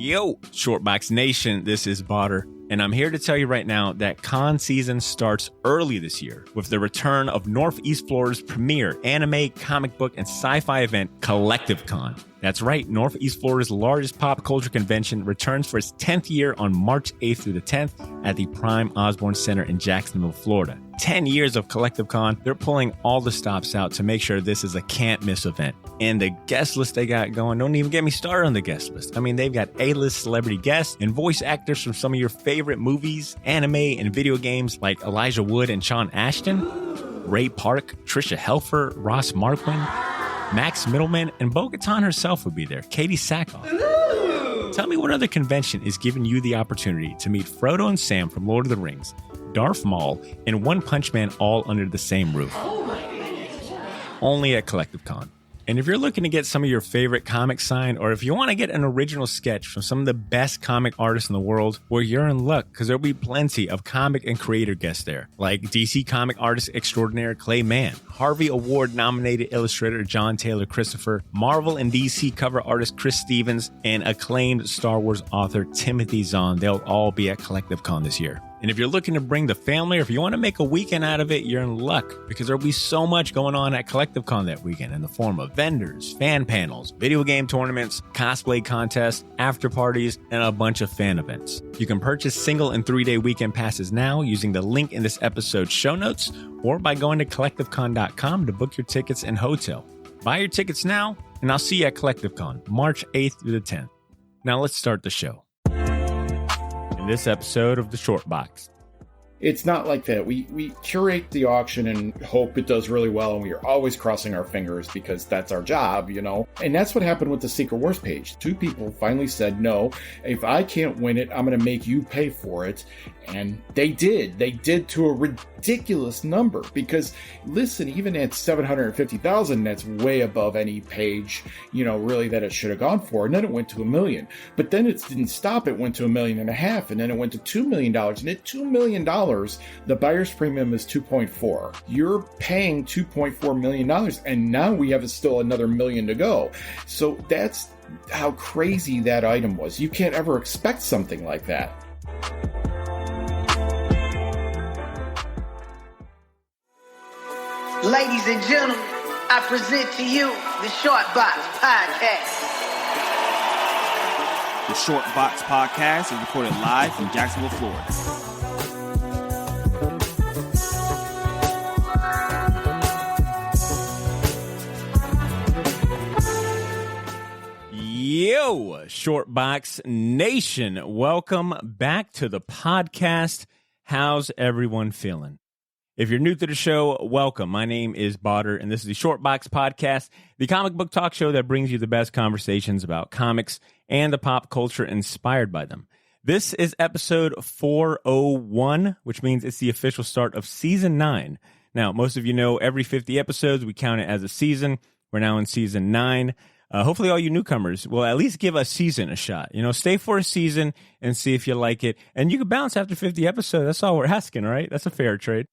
Yo, Shortbox Nation, this is Badr, and I'm here to tell you right now that con season starts early this year with the return of Northeast Florida's premier anime, comic book, and sci-fi event, Collective Con. That's right, Northeast Florida's largest pop culture convention returns for its 10th year on March 8th through the 10th at the Prime Osborne Center in Jacksonville, Florida. 10 years of Collective Con, they're pulling all the stops out to make sure this is a can't-miss event. And the guest list they got going, don't even get me started on the guest list. I mean, they've got A-list celebrity guests and voice actors from some of your favorite movies, anime, and video games like Elijah Wood and Sean Ashton, Ray Park, Trisha Helfer, Ross Marquand, Max Middleman, and Bo-Katan herself will be there, Katie Sackhoff. Tell me what other convention is giving you the opportunity to meet Frodo and Sam from Lord of the Rings, Darth Maul, and One Punch Man all under the same roof. Only at Collective Con. And if you're looking to get some of your favorite comics signed, or if you want to get an original sketch from some of the best comic artists in the world, well, you're in luck, because there'll be plenty of comic and creator guests there, like DC comic artist extraordinaire Clay Mann, Harvey Award-nominated illustrator John Taylor Christopher, Marvel and DC cover artist Chris Stevens, and acclaimed Star Wars author Timothy Zahn. They'll all be at Collective Con this year. And if you're looking to bring the family, or if you want to make a weekend out of it, you're in luck, because there'll be so much going on at Collective Con that weekend in the form of vendors, fan panels, video game tournaments, cosplay contests, after parties, and a bunch of fan events. You can purchase single and 3-day weekend passes now using the link in this episode's show notes, or by going to collectivecon.com to book your tickets and hotel. Buy your tickets now, and I'll see you at Collective Con, March 8th through the 10th. Now let's start the show. This episode of the Short Box. It's not like that. We curate the auction and hope it does really well, and we are always crossing our fingers because that's our job, you know? And that's what happened with the Secret Wars page. 2 people finally said, no, if I can't win it, I'm going to make you pay for it. And they did. They did to a ridiculous number because, listen, even at 750,000, that's way above any page, you know, really that it should have gone for. And then it went to $1 million. But then it didn't stop. It went to $1.5 million, and then it went to $2 million. And at $2 million, the buyer's premium is 2.4. You're paying $2.4 million, and now we have still another $1 million to go. So that's how crazy that item was. You can't ever expect something like that. Ladies and gentlemen, I present to you the Short Box Podcast. The Short Box Podcast is recorded live from Jacksonville, Florida. Yo, Shortbox Nation, welcome back to the podcast. How's everyone feeling? If you're new to the show, welcome. My name is Badr, and this is the Shortbox Podcast, the comic book talk show that brings you the best conversations about comics and the pop culture inspired by them. This is episode 401, which means it's the official start of season 9. Now, most of you know every 50 episodes, we count it as a season. We're now in season 9. Hopefully all you newcomers will at least give a season a shot. You know, stay for a season and see if you like it. And you can bounce after 50 episodes. That's all we're asking, right? That's a fair trade.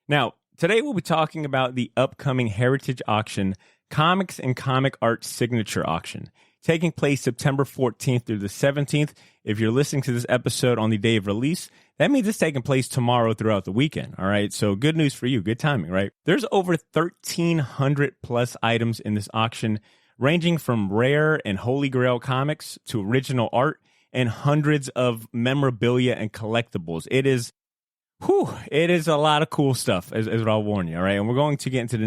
Now, today we'll be talking about the upcoming Heritage Auction, Comics and Comic Art Signature Auction, taking place September 14th through the 17th. If you're listening to this episode on the day of release, that means it's taking place tomorrow throughout the weekend, all right? So good news for you. Good timing, right? There's over 1,300 plus items in this auction, ranging from rare and holy grail comics to original art and hundreds of memorabilia and collectibles. It is a lot of cool stuff, as what I'll warn you, all right? And we're going to get into the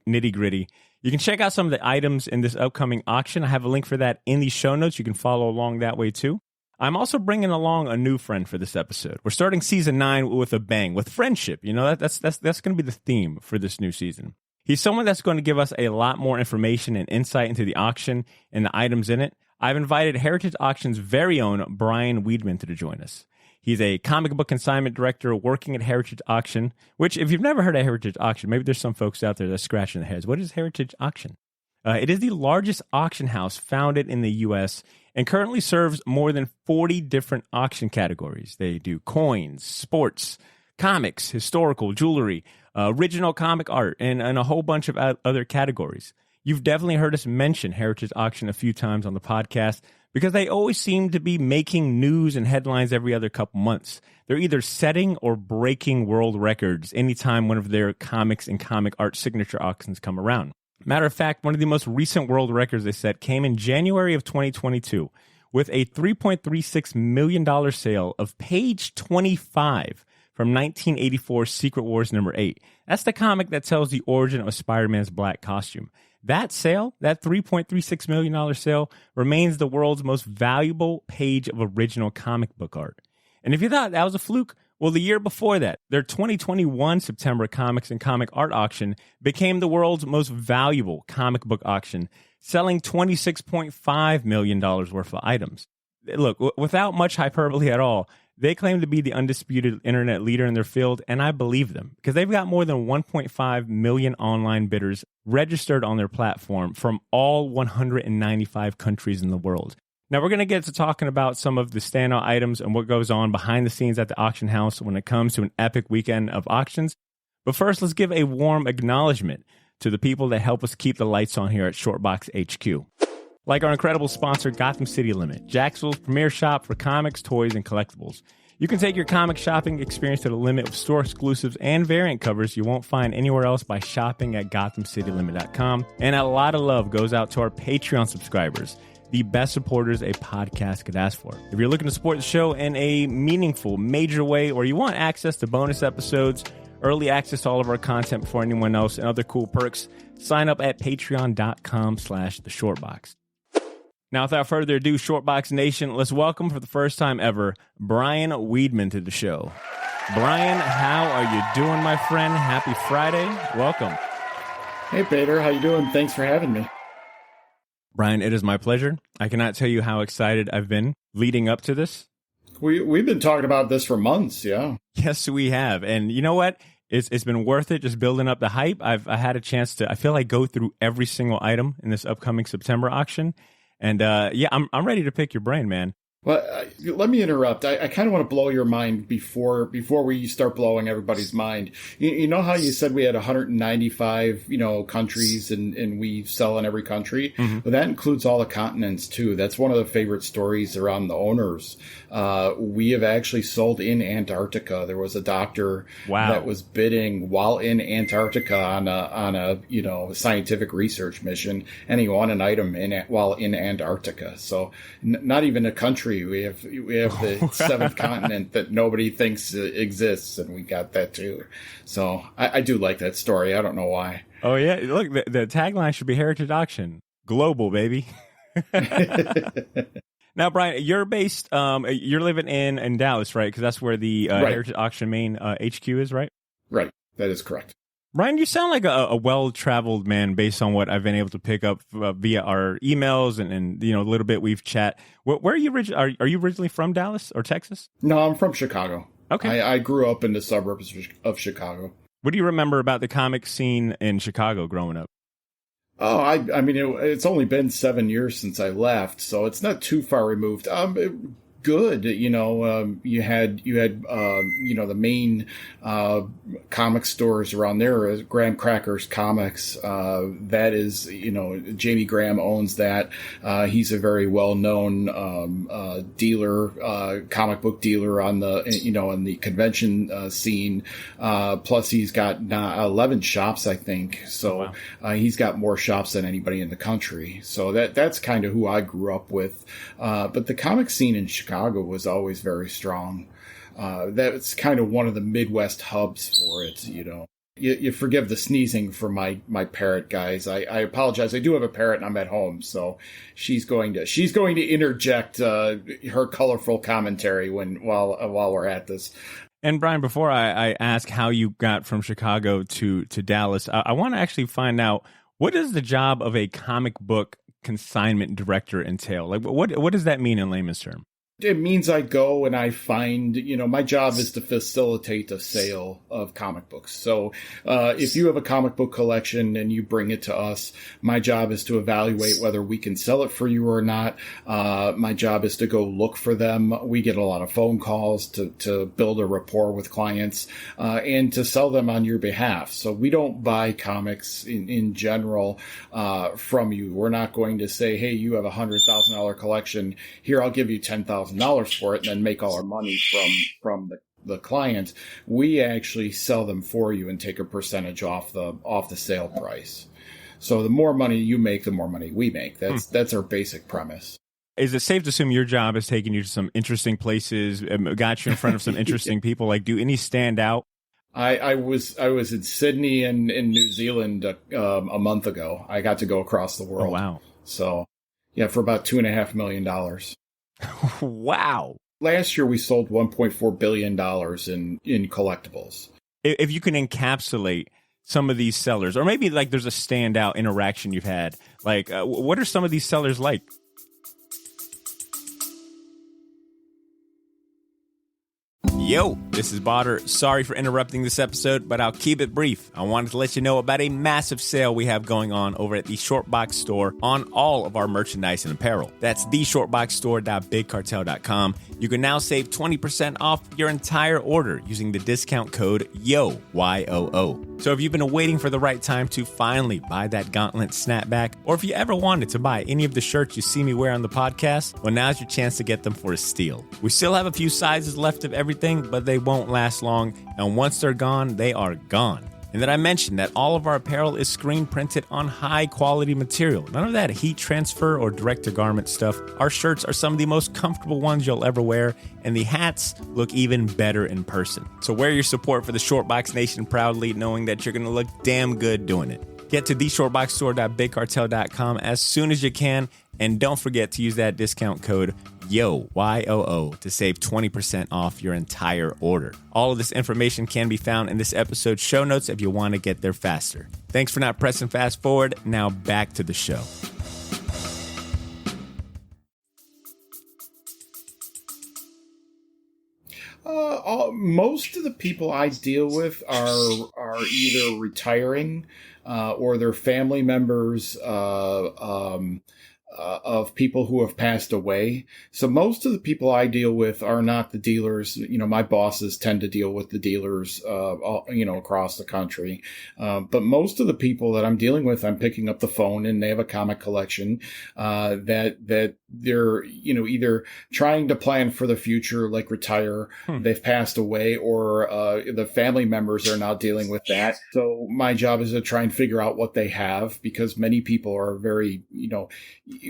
nitty gritty. You can check out some of the items in this upcoming auction. I have a link for that in the show notes. You can follow along that way too. I'm also bringing along a new friend for this episode. We're starting season 9 with a bang, with friendship. You know, that's going to be the theme for this new season. He's someone that's going to give us a lot more information and insight into the auction and the items in it. I've invited Heritage Auction's very own Brian Weedman to join us. He's a comic book consignment director working at Heritage Auction, which, if you've never heard of Heritage Auction, maybe there's some folks out there that's scratching their heads. What is Heritage Auction? It is the largest auction house founded in the U.S. and currently serves more than 40 different auction categories. They do coins, sports, comics, historical, jewelry, original comic art, and a whole bunch of other categories. You've definitely heard us mention Heritage Auction a few times on the podcast because they always seem to be making news and headlines every other couple months. They're either setting or breaking world records anytime one of their comics and comic art signature auctions come around. Matter of fact, one of the most recent world records they set came in January of 2022 with a $3.36 million sale of page 25 from 1984 Secret Wars number 8. That's the comic that tells the origin of Spider-Man's black costume. That sale, that $3.36 million sale, remains the world's most valuable page of original comic book art. And if you thought that was a fluke, well, the year before that, their 2021 September Comics and Comic Art Auction became the world's most valuable comic book auction, selling $26.5 million worth of items. Look, without much hyperbole at all, they claim to be the undisputed internet leader in their field, and I believe them because they've got more than 1.5 million online bidders registered on their platform from all 195 countries in the world. Now, we're going to get to talking about some of the standout items and what goes on behind the scenes at the auction house when it comes to an epic weekend of auctions. But first, let's give a warm acknowledgement to the people that help us keep the lights on here at Shortbox HQ. Like our incredible sponsor, Gotham City Limit, Jacksonville's premier shop for comics, toys, and collectibles. You can take your comic shopping experience to the limit with store exclusives and variant covers you won't find anywhere else by shopping at GothamCityLimit.com. And a lot of love goes out to our Patreon subscribers, the best supporters a podcast could ask for. If you're looking to support the show in a meaningful, major way, or you want access to bonus episodes, early access to all of our content before anyone else, and other cool perks, sign up at patreon.com/theshortbox. Now, without further ado, Shortbox Nation, let's welcome for the first time ever, Brian Weedman to the show. Brian, how are you doing, my friend? Happy Friday. Welcome. Hey, Badr. How you doing? Thanks for having me. Brian, it is my pleasure. I cannot tell you how excited I've been leading up to this. We've been talking about this for months, yeah. Yes, we have. And you know what? It's been worth it just building up the hype. I had a chance to, I feel like, go through every single item in this upcoming September auction. And I'm ready to pick your brain, man. Well, let me interrupt. I kind of want to blow your mind before we start blowing everybody's mind. You know how you said we had 195, countries and we sell in every country? Mm-hmm. But that includes all the continents, too. That's one of the favorite stories around the owners. We have actually sold in Antarctica. There was a doctor that was bidding while in Antarctica on a scientific research mission, and he won an item while in Antarctica. So not even a country. We have the seventh continent that nobody thinks exists, and we got that too. So I do like that story. I don't know why. Oh yeah, look, the tagline should be Heritage Auction, global, baby. Now, Brian, you're based. You're living in Dallas, right? Because that's where the Heritage Auction main HQ is, right? Right. That is correct. Brian, you sound like a well-traveled man based on what I've been able to pick up via our emails and a little bit we've chat. Where are you originally? Are you originally from Dallas or Texas? No, I'm from Chicago. Okay. I grew up in the suburbs of Chicago. What do you remember about the comic scene in Chicago growing up? Oh, I mean, it's only been 7 years since I left, so it's not too far removed. Good, you had the main comic stores around there, Graham Cracker's Comics. That is, Jamie Graham owns that. He's a very well known dealer, comic book dealer on the in the convention scene. Plus, he's got 11 shops, I think. So he's got more shops than anybody in the country. So that's kind of who I grew up with. But the comic scene in Chicago was always very strong. That's kind of one of the Midwest hubs for it, You forgive the sneezing for my parrot, guys. I apologize. I do have a parrot and I'm at home, so she's going to interject her colorful commentary while we're at this. And Brian, before I ask how you got from Chicago to Dallas, I want to actually find out, what does the job of a comic book consignment director entail? Like, what does that mean in layman's terms? It means I go and I find, my job is to facilitate a sale of comic books. So if you have a comic book collection and you bring it to us, my job is to evaluate whether we can sell it for you or not. My job is to go look for them. We get a lot of phone calls to build a rapport with clients and to sell them on your behalf. So we don't buy comics in general from you. We're not going to say, hey, you have a $100,000 collection. Here, I'll give you $10,000 for it and then make all our money from the client. We actually sell them for you and take a percentage off the sale price. So the more money you make, the more money we make. That's our basic premise. Is it safe to assume your job is taking you to some interesting places, got you in front of some interesting people? Like, do any stand out? I was in Sydney and in New Zealand a month ago. I got to go across the world. Oh, wow. So yeah, for about $2.5 million. Wow. Last year, we sold $1.4 billion in collectibles. If you can encapsulate some of these sellers, or maybe like there's a standout interaction you've had, like what are some of these sellers like? Yo, this is Badr. Sorry for interrupting this episode, but I'll keep it brief. I wanted to let you know about a massive sale we have going on over at the Shortbox store on all of our merchandise and apparel. That's theshortboxstore.bigcartel.com. You can now save 20% off your entire order using the discount code YO, Y-O-O. So if you've been waiting for the right time to finally buy that gauntlet snapback, or if you ever wanted to buy any of the shirts you see me wear on the podcast, well, now's your chance to get them for a steal. We still have a few sizes left of everything, but they won't last long, and once they're gone, they are gone. And then I mentioned that all of our apparel is screen printed on high quality material. None of that heat transfer or direct to garment stuff. Our shirts are some of the most comfortable ones you'll ever wear, and the hats look even better in person. So wear your support for the Shortbox Nation proudly, knowing that you're going to look damn good doing it. Get to theshortboxstore.bigcartel.com as soon as you can, and don't forget to use that discount code YO, Y-O-O, to save 20% off your entire order. All of this information can be found in this episode's show notes if you want to get there faster. Thanks for not pressing fast forward. Now back to the show. Most of the people I deal with are either retiring or they're family members of people who have passed away. So most of the people I deal with are not the dealers. My bosses tend to deal with the dealers, across the country. But most of the people that I'm dealing with, I'm picking up the phone and they have a comic collection that they're, either trying to plan for the future, like retire, they've passed away, or the family members are now dealing with that. So my job is to try and figure out what they have, because many people are very,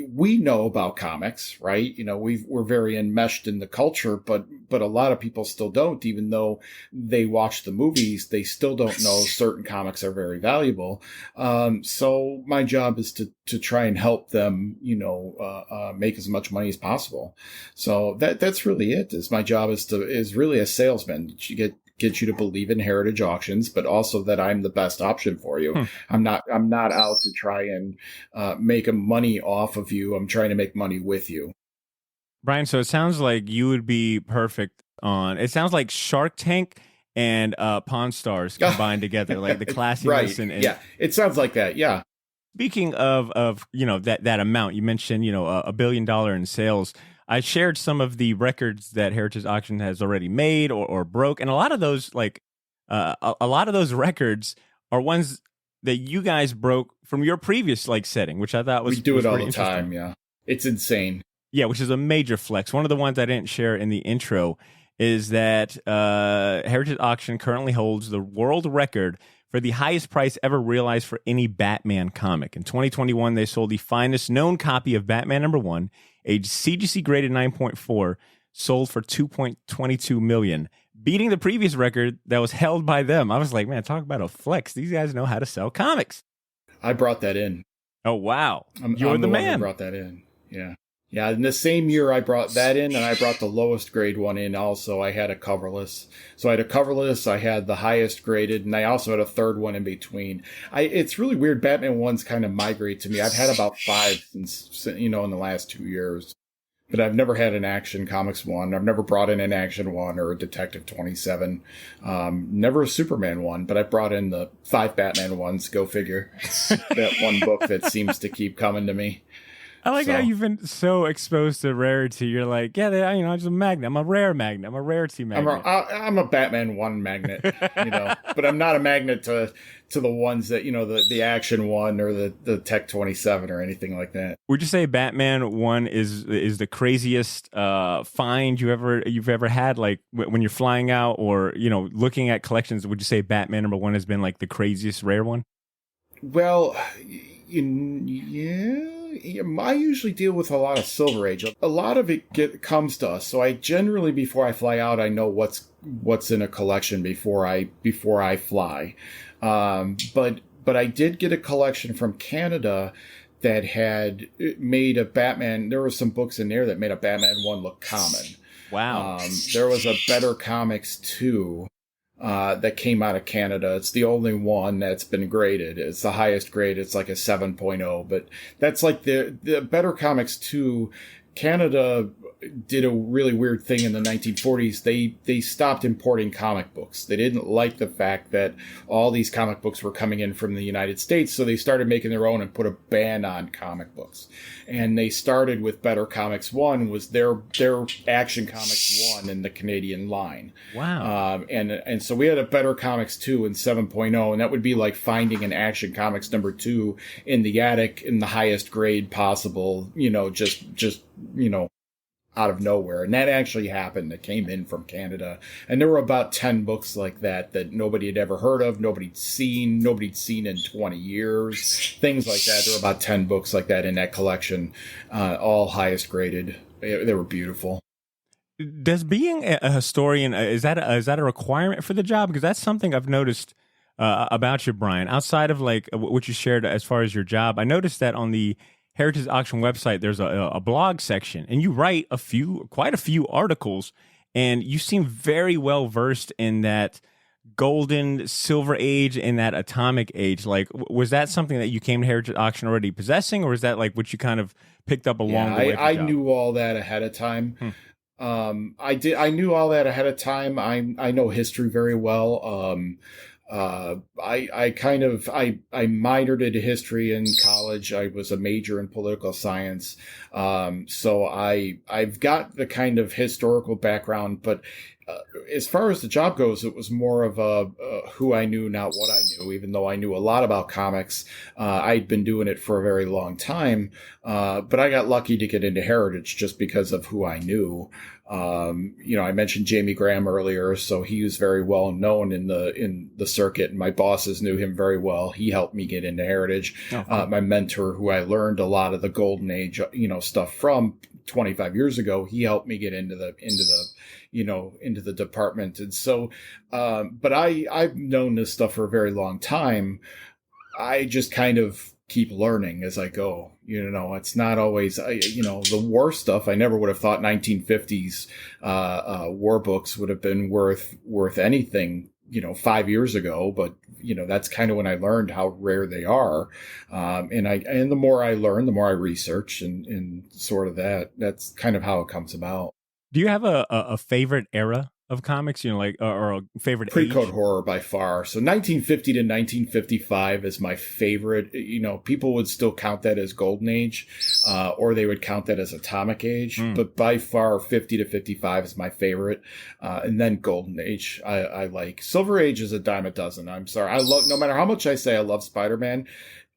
we know about comics, right? We're very enmeshed in the culture, but a lot of people still don't. Even though they watch the movies, they still don't know certain comics are very valuable. So my job is to try and help them, make as much money as possible. So that's really it. Is my job is really a salesman. You get you to believe in heritage auctions, but also that I'm the best option for you. I'm not out to try and make money off of you. I'm trying to make money with you. Brian, so it sounds like you would be perfect on, it sounds like Shark Tank and Pawn Stars combined together, like the classiness. Right. And yeah, it sounds like that. Yeah. Speaking of that amount, you mentioned, $1 billion in sales. I shared some of the records that Heritage Auction has already made or broke, and a lot of those, records are ones that you guys broke from your previous setting, which I thought was we do was it all pretty the time. Yeah, it's insane. Yeah, which is a major flex. One of the ones I didn't share in the intro is that Heritage Auction currently holds the world record for the highest price ever realized for any Batman comic. In 2021, they sold the finest known copy of Batman #1, age CGC graded 9.4, sold for $2.22 million, beating the previous record that was held by them. I was like, man, talk about a flex. These guys know how to sell comics. I brought that in. Oh, wow. You're I'm the one man. who brought that in. Yeah. Yeah, in the same year I brought that in, and I brought the lowest grade one in also. I had a coverless. So I had a coverless, I had the highest graded, and I also had a third one in between. It's really weird. Batman 1's kind of migrate to me. I've had about 5 since, in the last 2 years. But I've never had an Action Comics 1. I've never brought in an Action 1 or a Detective 27. Never a Superman 1, but I brought in the 5 Batman 1s, go figure. That one book that seems to keep coming to me. I like how you've been so exposed to rarity. You're like, yeah, I'm just a magnet. I'm a rare magnet. I'm a rarity magnet. I'm a Batman 1 magnet, but I'm not a magnet to the ones that, the Action 1 or the Tech 27 or anything like that. Would you say Batman 1 is the craziest find you've ever had? Like when you're flying out or, looking at collections, would you say Batman number 1 has been like the craziest rare one? Well, yeah. I usually deal with a lot of Silver Age. A lot of it comes to us. So I generally, before I fly out, I know what's in a collection before I fly. But I did get a collection from Canada that had made a Batman. There were some books in there that made a Batman 1 look common. Wow. There was a Better Comics 2. That came out of Canada. It's the only one that's been graded. It's the highest grade. It's like a 7.0, but that's like the Better Comics 2. Canada did a really weird thing in the 1940s. They stopped importing comic books. They didn't like the fact that all these comic books were coming in from the United States, so they started making their own and put a ban on comic books. And they started with Better Comics 1 was their Action Comics 1 in the Canadian line. Wow. And so we had a Better Comics 2 and 7.0, and that would be like finding an Action Comics number 2 in the attic in the highest grade possible, just out of nowhere. And that actually happened. It came in from Canada. And there were about 10 books like that nobody had ever heard of, nobody'd seen in 20 years, things like that. There were about 10 books like that in that collection, all highest graded. They were beautiful. Does being a historian, is that a requirement for the job? Because that's something I've noticed about you, Brian. Outside of like what you shared as far as your job, I noticed that on the Heritage Auction website, there's a blog section, and you write quite a few articles, and you seem very well versed in that golden, silver age and that atomic age. Like, was that something that you came to Heritage Auction already possessing, or is that like what you kind of picked up along the way? I knew all that ahead of time. I knew all that ahead of time. I know history very well. I minored in history in college. I was a major in political science. So I've got the kind of historical background, but as far as the job goes, it was more of who I knew, not what I knew, even though I knew a lot about comics. I'd been doing it for a very long time. But I got lucky to get into Heritage just because of who I knew. I mentioned Jamie Graham earlier, so he was very well known in the circuit, and my bosses knew him very well. He helped me get into Heritage. Okay. My mentor, who I learned a lot of the Golden Age, stuff from 25 years ago, he helped me get into the department. And so, but I've known this stuff for a very long time. I just kind of keep learning as I go. It's not always, the war stuff. I never would have thought 1950s war books would have been worth anything, 5 years ago. But, that's kind of when I learned how rare they are. And the more I learn, the more I research and sort of that's kind of how it comes about. Do you have a favorite era of comics, or a favorite pre-code age? Horror by far. So 1950 to 1955 is my favorite. People would still count that as Golden Age, or they would count that as Atomic Age. But by far, 50 to 55 is my favorite. And then Golden Age, I like. Silver Age is a dime a dozen. I'm sorry. I love, no matter how much I say I love Spider-Man,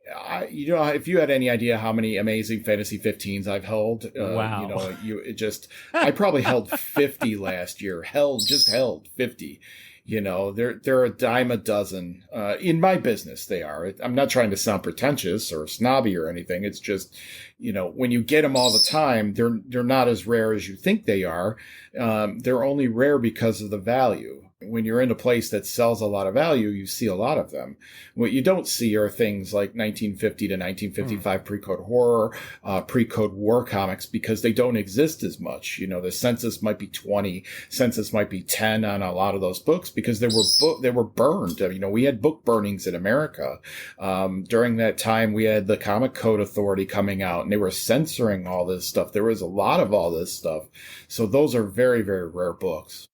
if you had any idea how many Amazing Fantasy 15s I've held, wow. I probably held 50 last year. Held 50. They're a dime a dozen. In my business, they are. I'm not trying to sound pretentious or snobby or anything. It's just, when you get them all the time, they're not as rare as you think they are. They're only rare because of the value. When you're in a place that sells a lot of value, you see a lot of them. What you don't see are things like 1950 to 1955 pre-code horror, pre-code war comics, because they don't exist as much. The census might be 20, census might be 10 on a lot of those books because they were burned. We had book burnings in America. During that time, we had the Comic Code Authority coming out, and they were censoring all this stuff. There was a lot of all this stuff. So those are very, very rare books.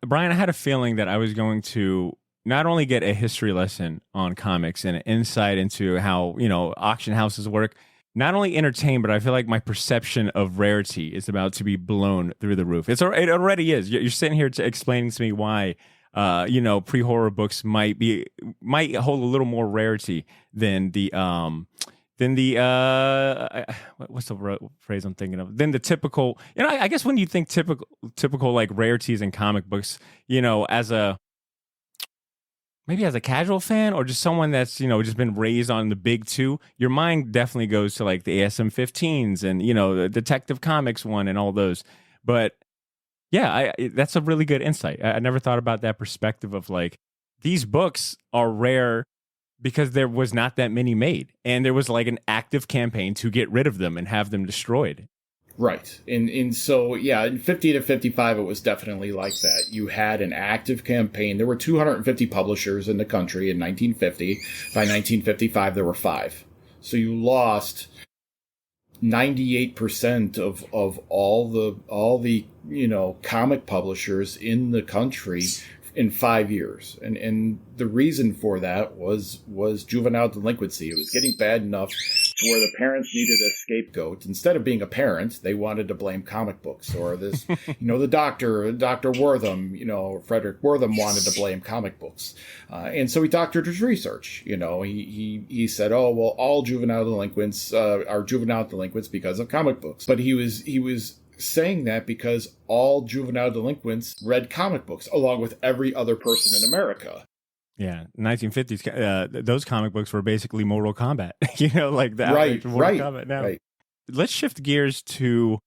Brian, I had a feeling that I was going to not only get a history lesson on comics and an insight into how, auction houses work, not only entertain, but I feel like my perception of rarity is about to be blown through the roof. It already is. You're sitting here explaining to me why, pre-horror books might hold a little more rarity than the what's the phrase I'm thinking of? Than the typical, I guess when you think typical like rarities in comic books, maybe as a casual fan or just someone that's, just been raised on the big two, your mind definitely goes to like the ASM 15s and, the Detective Comics one and all those. But yeah, that's a really good insight. I never thought about that perspective of like, these books are rare because there was not that many made, and there was like an active campaign to get rid of them and have them destroyed. Right. And so, yeah, in 50 to 55, it was definitely like that. You had an active campaign. There were 250 publishers in the country in 1950. By 1955, there were 5. So you lost 98% of all the comic publishers in the country in 5 years. And the reason for that was juvenile delinquency. It was getting bad enough to where the parents needed a scapegoat. Instead of being a parent, they wanted to blame comic books or this, the Dr. Wortham, Frederick Wortham wanted to blame comic books. And so he doctored his research. He said, oh, well, all juvenile delinquents are juvenile delinquents because of comic books. But he was saying that because all juvenile delinquents read comic books along with every other person in America. Yeah, 1950s, those comic books were basically Mortal Kombat, like the average Mortal Kombat now. Right. Let's shift gears to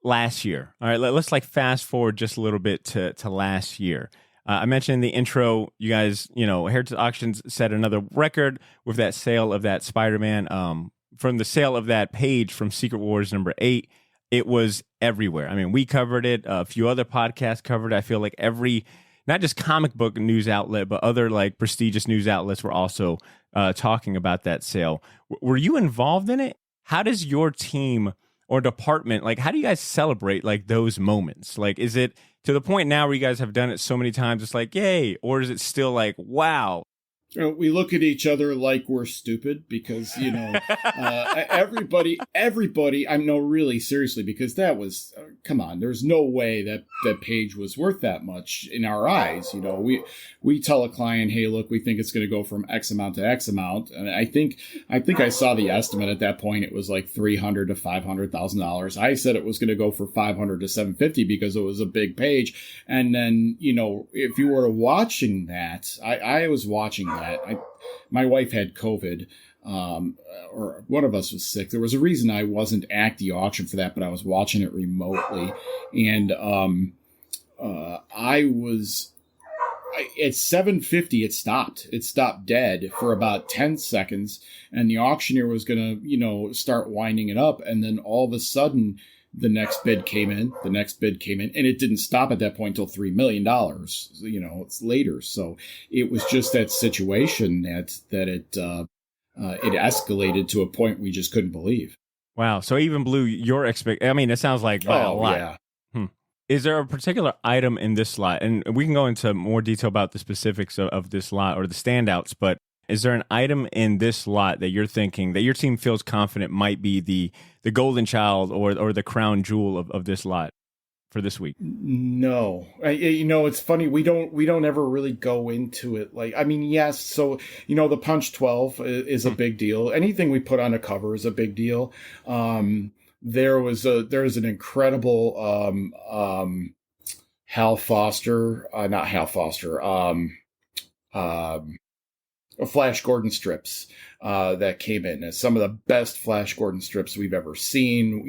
last year. All right, let's like fast forward just a little bit to last year. I mentioned in the intro, you guys, Heritage Auctions set another record with that sale of that Spider-Man. From the sale of that page from Secret Wars number 8, it was everywhere. I mean, we covered it. A few other podcasts covered it. I feel like every, not just comic book news outlet, but other like prestigious news outlets were also talking about that sale. Were you involved in it? How does your team or department, like, how do you guys celebrate like those moments? Like, is it to the point now where you guys have done it so many times, it's like, yay, or is it still like, wow? We look at each other like we're stupid because, everybody, really seriously, because that was, come on, there's no way that page was worth that much in our eyes. We tell a client, hey, look, we think it's going to go from X amount to X amount. And I think I saw the estimate at that point. It was like $300,000 to $500,000. I said it was going to go for $500,000 to $750,000 because it was a big page. And then, if you were watching that, I was watching that. My wife had COVID, or one of us was sick. There was a reason I wasn't at the auction for that, but I was watching it remotely. And I was at 750. It stopped. It stopped dead for about 10 seconds, and the auctioneer was going to, start winding it up, and then all of a sudden, the next bid came in, and it didn't stop at that point until $3 million, it's later. So it was just that situation that it escalated to a point we just couldn't believe. Wow. So even blew your I mean, it sounds like a lot. Yeah. Is there a particular item in this lot? And we can go into more detail about the specifics of this lot or the standouts, but is there an item in this lot that you're thinking that your team feels confident might be the golden child or the crown jewel of this lot for this week? No, it's funny. We don't ever really go into it. Like, I mean, yes. So, the Punch 12 is a big deal. Anything we put on a cover is a big deal. There's an incredible, Hal Foster, not Hal Foster. Flash Gordon strips that came in as some of the best Flash Gordon strips we've ever seen.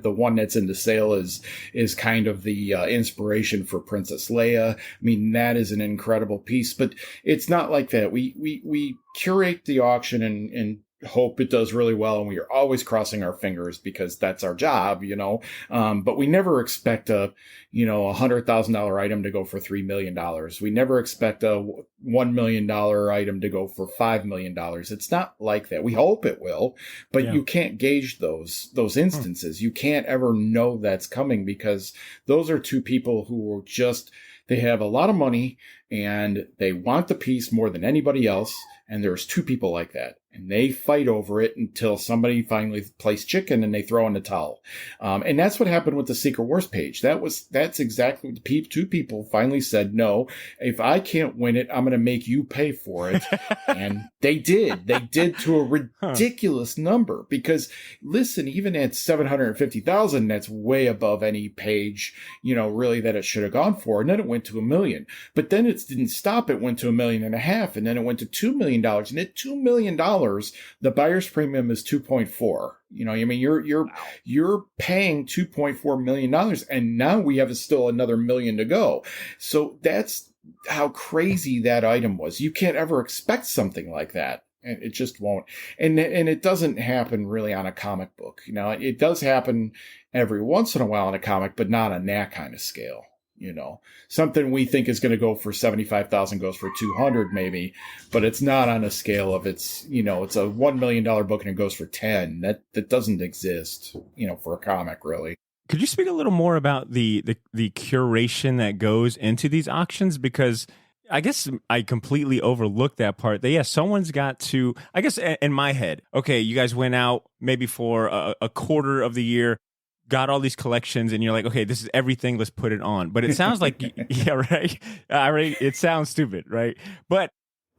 The one that's in the sale is kind of the inspiration for Princess Leia. I mean, that is an incredible piece, but it's not like that. We curate the auction and hope it does really well, and we are always crossing our fingers because that's our job, but we never expect a $100,000 item to go for $3 million. We never expect a $1 million item to go for $5 million. It's not like that. We hope it will, but you can't gauge those instances. You can't ever know that's coming because those are two people who they have a lot of money and they want the piece more than anybody else. And there's two people like that. And they fight over it until somebody finally plays chicken and they throw in the towel. And that's what happened with the Secret Wars page. That's exactly what two people finally said, no, if I can't win it, I'm going to make you pay for it. And they did. They did to a ridiculous number because, listen, even at 750,000, that's way above any page, really that it should have gone for. And then it went to $1 million. But then it didn't stop. It went to $1.5 million. And then it went to $2 million. And at $2 million, the buyer's premium is 2.4. You're paying $2.4 million, and now we have still another $1 million to go. So that's how crazy that item was. You can't ever expect something like that. And it just won't. And it doesn't happen really on a comic book. It does happen every once in a while on a comic, but not on that kind of scale. Something we think is going to go for 75,000 goes for 200 maybe, but it's not on a scale of it's a $1 million book and it goes for 10. That doesn't exist, for a comic really. Could you speak a little more about the curation that goes into these auctions? Because I guess I completely overlooked that part. That someone's got to, I guess in my head, okay, you guys went out maybe for a quarter of the year, got all these collections, and you're like, okay, this is everything, let's put it on. But it sounds like, right? It sounds stupid, right? But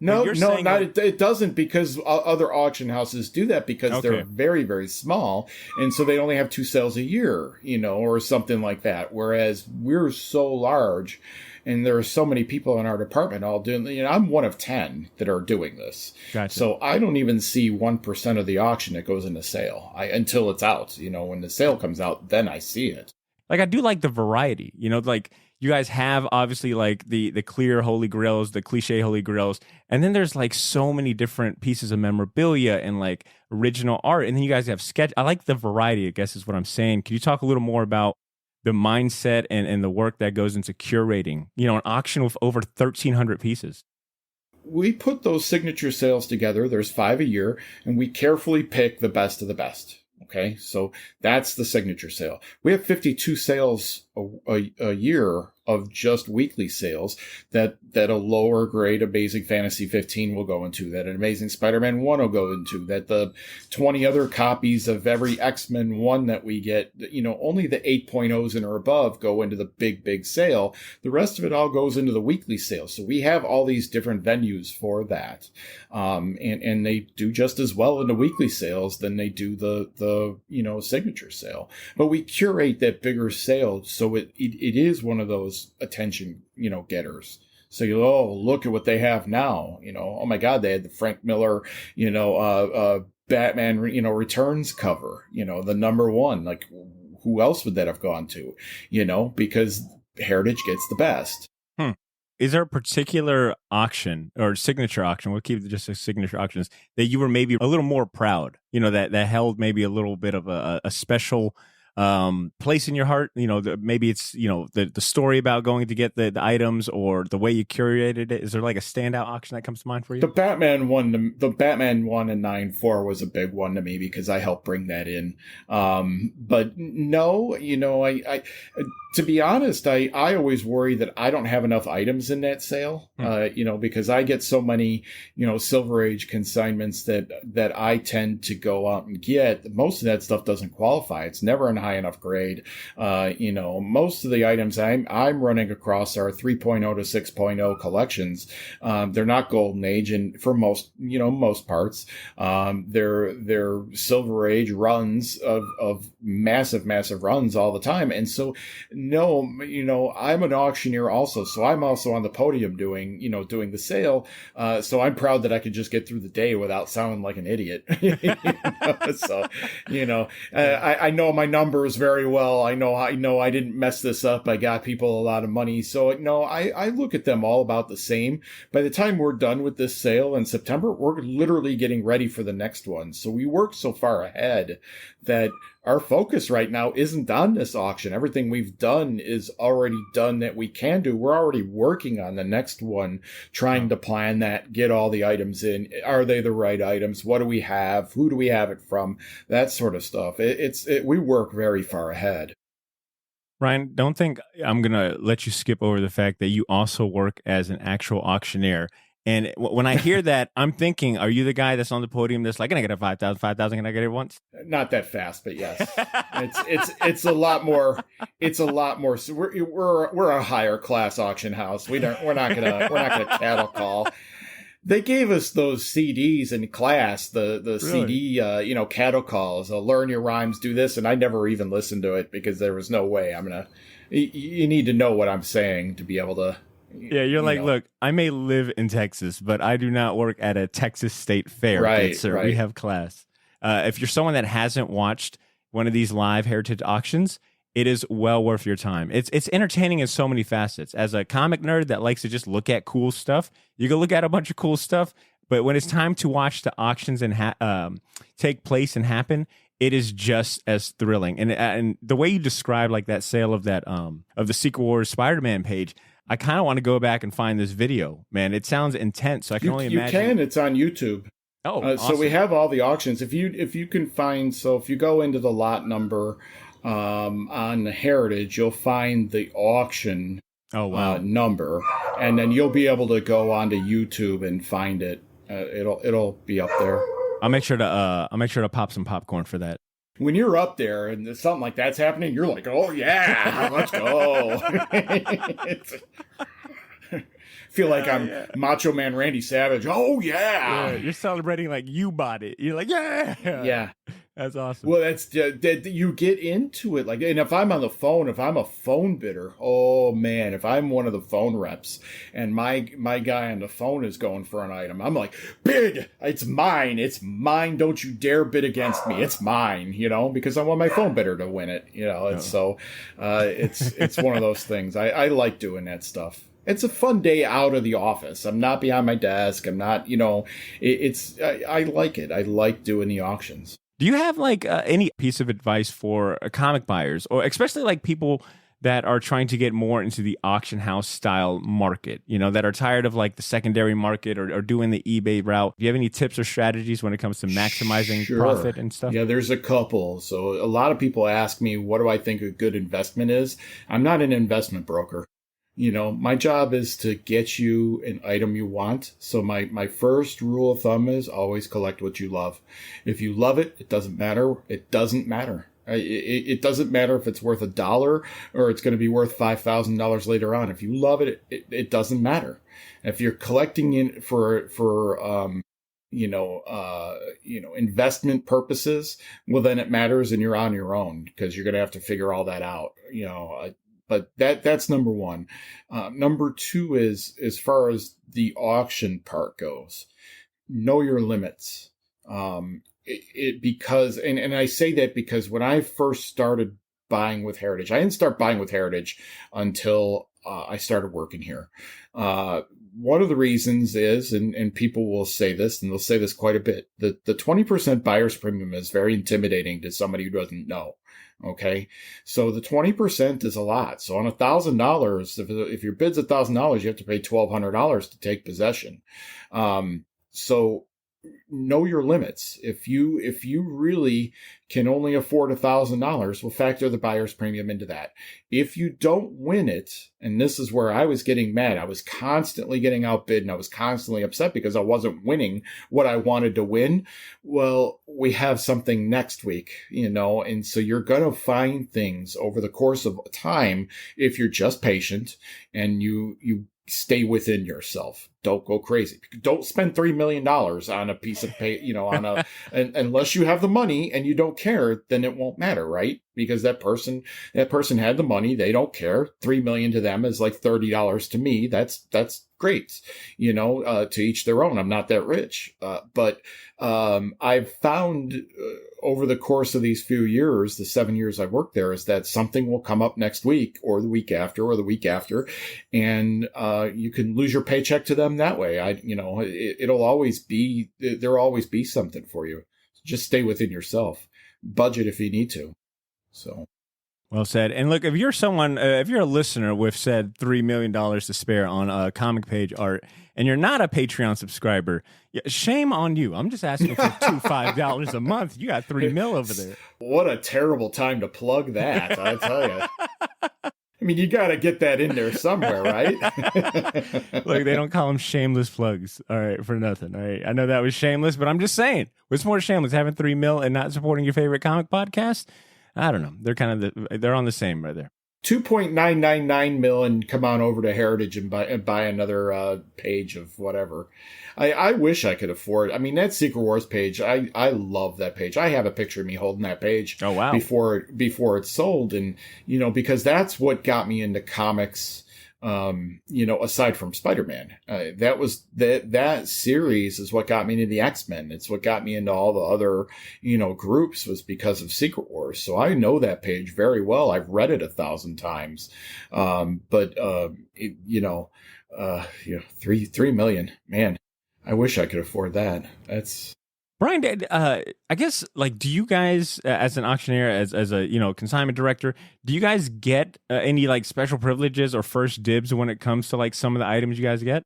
it doesn't, because other auction houses do that because they're very, very small. And so they only have 2 sales a year, or something like that. Whereas we're so large and there are so many people in our department all doing, I'm one of 10 that are doing this. Gotcha. So I don't even see 1% of the auction that goes into sale until it's out. When the sale comes out, then I see it. Like, I do like the variety, like you guys have obviously like the clear holy grails, the cliche holy grails. And then there's like so many different pieces of memorabilia and like original art. And then you guys have sketch. I like the variety, I guess is what I'm saying. Can you talk a little more about the mindset and the work that goes into curating, an auction with over 1,300 pieces? We put those signature sales together. There's 5 a year, and we carefully pick the best of the best. Okay, so that's the signature sale. We have 52 sales a year of just weekly sales that a lower grade Amazing Fantasy 15 will go into, that an Amazing Spider-Man 1 will go into, that the 20 other copies of every X-Men 1 that we get, only the 8.0s and or above go into the big sale. The rest of it all goes into the weekly sale. So we have all these different venues for that. And they do just as well in the weekly sales than they do the signature sale. But we curate that bigger sale so it is one of those attention, getters. So look at what they have now. Oh my God, they had the Frank Miller, Batman, Returns cover, the number 1. Like, who else would that have gone to? Because Heritage gets the best. Is there a particular auction or signature auction, we'll keep it just as signature auctions, that you were maybe a little more proud, that held maybe a little bit of a special place in your heart? Maybe it's, the story about going to get the items or the way you curated it. Is there like a standout auction that comes to mind for you? The Batman one in 9.4 was a big one to me because I helped bring that in. But no, I to be honest, I always worry that I don't have enough items in that sale, because I get so many, Silver Age consignments that I tend to go out and get. Most of that stuff doesn't qualify. It's never in high enough grade. Most of the items I'm running across are 3.0 to 6.0 collections. They're not Golden Age, and for most parts, they're Silver Age runs of massive runs all the time. And so no, I'm an auctioneer also, so I'm also on the podium doing the sale. So I'm proud that I could just get through the day without sounding like an idiot. So, I know my numbers very well. I know I didn't mess this up. I got people a lot of money. So, I look at them all about the same. By the time we're done with this sale in September, we're literally getting ready for the next one. So we work so far ahead that our focus right now isn't on this auction. Everything we've done is already done that we can do. We're already working on the next one, trying to plan that, get all the items in. Are they the right items? What do we have? Who do we have it from? That sort of stuff. We work very far ahead. Ryan, don't think I'm going to let you skip over the fact that you also work as an actual auctioneer. And when I hear that, I'm thinking, are you the guy that's on the podium that's like, can I get a 5,000? Can I get it once? Not that fast, but yes. It's a lot more. It's a lot more. So we're a higher class auction house. We're not gonna cattle call. They gave us those CDs in class, the really? CD, cattle calls. Learn your rhymes, do this, and I never even listened to it because there was no way you need to know what I'm saying to be able to. Yeah, you're like, look, I may live in Texas, but I do not work at a Texas State Fair, right, sir. Right. We have class. If you're someone that hasn't watched one of these live heritage auctions, it is well worth your time. It's entertaining in so many facets. As a comic nerd that likes to just look at cool stuff, you can look at a bunch of cool stuff, but when it's time to watch the auctions and take place and happen, it is just as thrilling. And the way you describe like that sale of that of the Secret Wars Spider-Man page, I kind of want to go back and find this video, man. It sounds intense. So I can only imagine. You can. It's on YouTube. Oh, awesome. So we have all the auctions. If you can find, so if you go into the lot number on the Heritage, you'll find the auction number, and then you'll be able to go onto YouTube and find it. It'll be up there. I'll make sure to pop some popcorn for that. When you're up there and something like that's happening, you're like, oh, yeah, let's go. Feel like I'm Macho Man Randy Savage. Oh, yeah. You're celebrating like you bought it. You're like, yeah. Yeah. That's awesome. Well, that's you get into it. And if I'm on the phone, if I'm a phone bidder, oh, man, if I'm one of the phone reps and my guy on the phone is going for an item, I'm like, bid, it's mine. It's mine. Don't you dare bid against me. It's mine, because I want my phone bidder to win it. It's one of those things. I like doing that stuff. It's a fun day out of the office. I'm not behind my desk. I'm not, I like it. I like doing the auctions. Do you have like any piece of advice for comic buyers, or especially like people that are trying to get more into the auction house style market, that are tired of like the secondary market or doing the eBay route? Do you have any tips or strategies when it comes to maximizing profit and stuff? Yeah, there's a couple. So a lot of people ask me, what do I think a good investment is? I'm not an investment broker. My job is to get you an item you want. So my first rule of thumb is always collect what you love. If you love it, it doesn't matter. It doesn't matter. It doesn't matter if it's worth $1 or it's going to be worth $5,000 later on. If you love it, it doesn't matter. If you're collecting in for investment purposes, well, then it matters and you're on your own because you're going to have to figure all that out. But that's number one. Number two is, as far as the auction part goes, know your limits. Because I say that because when I first started buying with Heritage, I didn't start buying with Heritage until I started working here. One of the reasons is, and people will say this, and they'll say this quite a bit, the 20% buyer's premium is very intimidating to somebody who doesn't know. Okay. So the 20% is a lot. So on $1,000, if your bid's $1,000, you have to pay $1,200 to take possession. So know your limits. If you really can only afford $1,000, we'll factor the buyer's premium into that. If you don't win it, and this is where I was getting mad, I was constantly getting outbid and I was constantly upset because I wasn't winning what I wanted to win. Well, we have something next week, and so you're going to find things over the course of time if you're just patient and you stay within yourself. Don't go crazy. Don't spend $3 million on a piece of unless you have the money and you don't care, then it won't matter, right? Because that person had the money. They don't care. $3 million to them is like $30 to me. That's great. To each their own. I'm not that rich. But I've found over the course of these few years, the 7 years I've worked there, is that something will come up next week or the week after or the week after. And you can lose your paycheck to them that way. There'll always be something for you. Just stay within yourself. Budget if you need to. So. Well said. And look, if you're a listener with said $3 million to spare on comic page art, and you're not a Patreon subscriber, shame on you. I'm just asking for $5 a month. You got $3 million over there. What a terrible time to plug that, I tell you. I mean, you got to get that in there somewhere, right? Look, they don't call them shameless plugs, all right, for nothing. All right, I know that was shameless, but I'm just saying, what's more shameless, having $3 million and not supporting your favorite comic podcast? I don't know. They're on the same right there. 2.999 million. Come on over to Heritage and buy another page of whatever. I wish I could afford. I mean, that Secret Wars page. I love that page. I have a picture of me holding that page. Oh wow! Before it's sold, and because that's what got me into comics. Aside from Spider-Man, that series is what got me into the X-Men. It's what got me into all the other, groups, was because of Secret Wars. So I know that page very well. I've read it 1,000 times. 3 million, man, I wish I could afford that. That's. Brian, I guess, do you guys, as an auctioneer, as a consignment director, do you guys get any special privileges or first dibs when it comes to some of the items you guys get?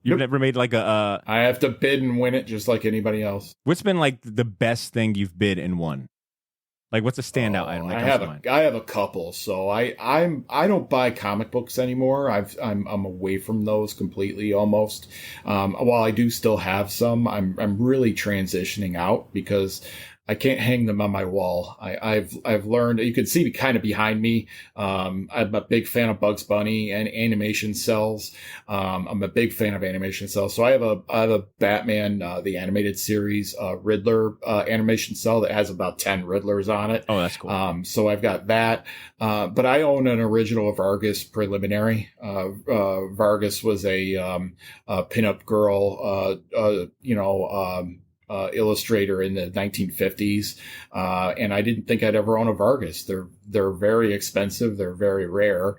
You've never made I have to bid and win it just like anybody else. What's been the best thing you've bid and won? What's a standout item? I have a couple. So I don't buy comic books anymore. I'm away from those completely almost. While I do still have some, I'm really transitioning out because I can't hang them on my wall. I've learned, you can see kind of behind me. I'm a big fan of Bugs Bunny and animation cells. I'm a big fan of animation cells. So I have a Batman, the animated series, Riddler, animation cell that has about 10 Riddlers on it. Oh, that's cool. So I've got that. But I own an original Vargas preliminary. Vargas was a pinup girl, illustrator in the 1950s. And I didn't think I'd ever own a Vargas. They're very expensive. They're very rare,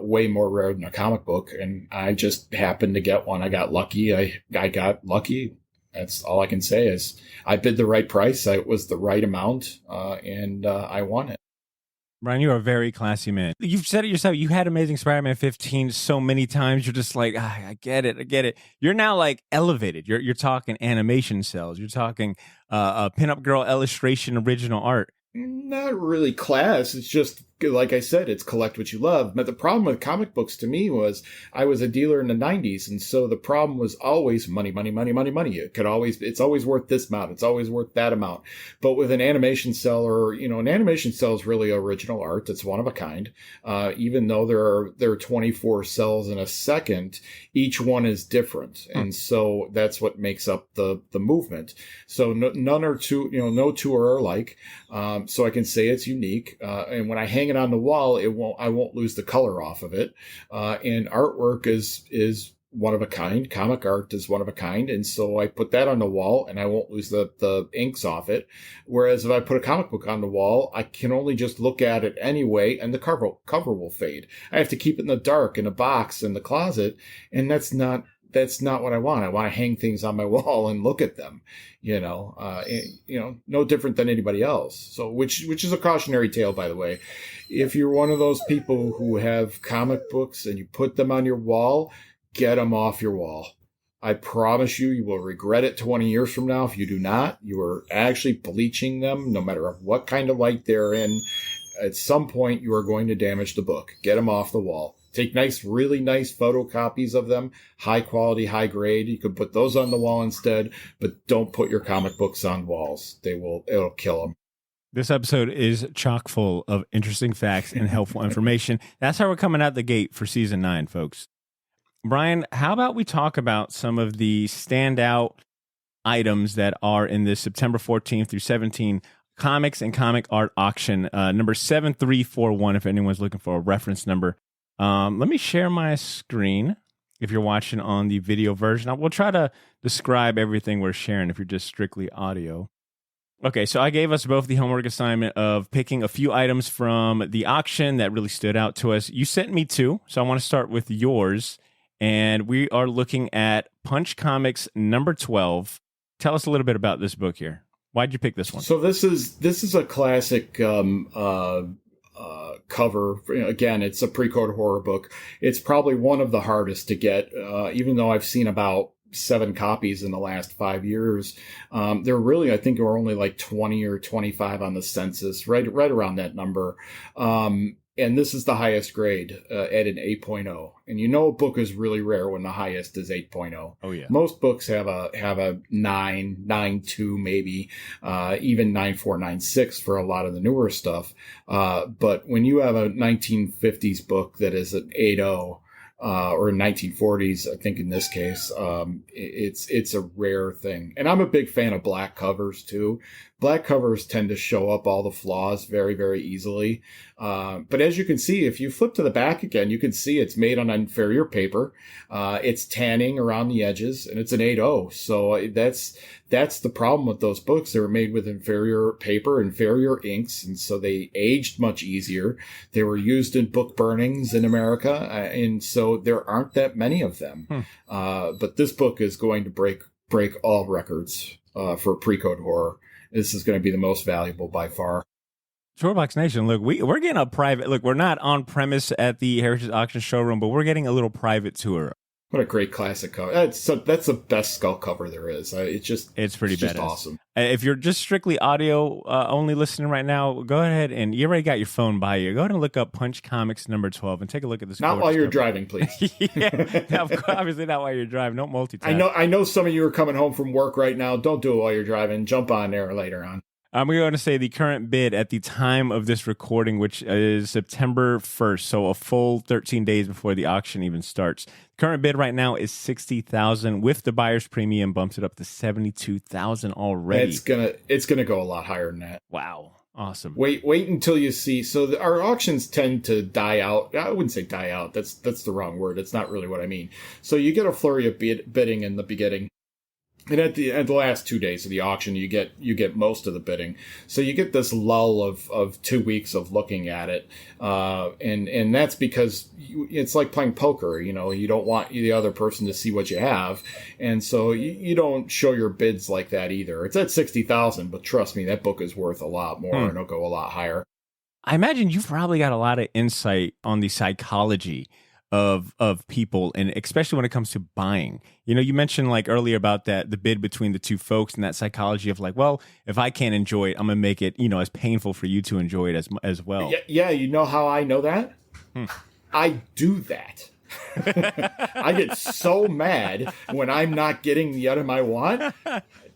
way more rare than a comic book. And I just happened to get one. I got lucky. I got lucky. That's all I can say is I bid the right price. It was the right amount. And I won it. Brian, you're a very classy man. You've said it yourself. You had Amazing Spider-Man 15 so many times. You're just I get it. You're now elevated. You're talking animation cells. You're talking a pinup girl illustration, original art. Not really class. It's just, like I said, it's collect what you love. But the problem with comic books to me was I was a dealer in the 90s. And so the problem was always money. It's always worth this amount. It's always worth that amount. But with an animation cell an animation cell is really original art. It's one of a kind. Even though there are 24 cells in a second, each one is different. And so that's what makes up the movement. So none are two, no two are alike. So I can say it's unique. And when I hang it on the wall, I won't lose the color off of it. And artwork is one of a kind. Comic art is one of a kind. And so I put that on the wall and I won't lose the inks off it. Whereas if I put a comic book on the wall, I can only just look at it anyway and the cover will fade. I have to keep it in the dark in a box in the closet. And that's not what I want. I want to hang things on my wall and look at them, no different than anybody else. So, which is a cautionary tale, by the way. If you're one of those people who have comic books and you put them on your wall, get them off your wall. I promise you will regret it 20 years from now. If you do not, you are actually bleaching them, no matter what kind of light they're in. At some point, you are going to damage the book. Get them off the wall. Take really nice photocopies of them, high quality, high grade. You can put those on the wall instead, but don't put your comic books on walls. It'll kill them. This episode is chock full of interesting facts and helpful information. That's how we're coming out the gate for season 9, folks. Brian, how about we talk about some of the standout items that are in this September 14th through 17 comics and comic art auction, number 7341, if anyone's looking for a reference number. Let me share my screen if you're watching on the video version. We'll try to describe everything we're sharing if you're just strictly audio. Okay, so I gave us both the homework assignment of picking a few items from the auction that really stood out to us. You sent me two, so I want to start with yours. And we are looking at Punch Comics number 12. Tell us a little bit about this book here. Why'd you pick this one? So this is a classic cover. Again, it's a pre-code horror book. It's probably one of the hardest to get, even though I've seen about 7 copies in the last 5 years. There really, I think, are only like 20 or 25 on the census, right around that number. And this is the highest grade at an 8.0. And you know a book is really rare when the highest is 8.0. Oh, yeah. Most books have a 9.2 maybe, even 9.4, 9.6 for a lot of the newer stuff. But when you have a 1950s book that is an 8.0, or 1940s, I think in this case, it's a rare thing. And I'm a big fan of black covers too. Black covers tend to show up all the flaws very, very easily. But as you can see, if you flip to the back again, you can see it's made on inferior paper. It's tanning around the edges, and it's an 8.0. So that's the problem with those books. They were made with inferior paper, inferior inks, and so they aged much easier. They were used in book burnings in America, and so there aren't that many of them. But this book is going to break all records for pre-code horror. This is going to be the most valuable by far. Shortbox Nation, look, we're getting a private look. We're not on premise at the Heritage Auction showroom, but we're getting a little private tour. What a great classic cover. That's the best skull cover there is. It's pretty just awesome. If you're just strictly audio only listening right now, go ahead and you already got your phone by you. Go ahead and look up Punch Comics number 12 and take a look at this. Not while you're driving, please. Yeah, obviously not while you're driving. Don't multitask. I know some of you are coming home from work right now. Don't do it while you're driving. Jump on there later on. I'm going to say the current bid at the time of this recording, which is September 1st, so a full 13 days before the auction even starts. Current bid right now is $60,000. With the buyer's premium, bumps it up to $72,000 already. It's gonna go a lot higher than that. Wow. Awesome. Wait until you see. So our auctions tend to die out. I wouldn't say die out. That's the wrong word. It's not really what I mean. So you get a flurry of bidding in the beginning. And at the last 2 days of the auction, you get most of the bidding. So you get this lull of 2 weeks of looking at it. And that's because it's like playing poker. You know, you don't want the other person to see what you have. And so you don't show your bids like that either. It's at 60,000, but trust me, that book is worth a lot more and it'll go a lot higher. I imagine you've probably got a lot of insight on the psychology of people, and especially when it comes to buying. You know, you mentioned like earlier about that, the bid between the two folks and that psychology of like, well, if I can't enjoy it, I'm going to make it, as painful for you to enjoy it as well. Yeah. You know how I know that? I do that. I get so mad when I'm not getting the item I want.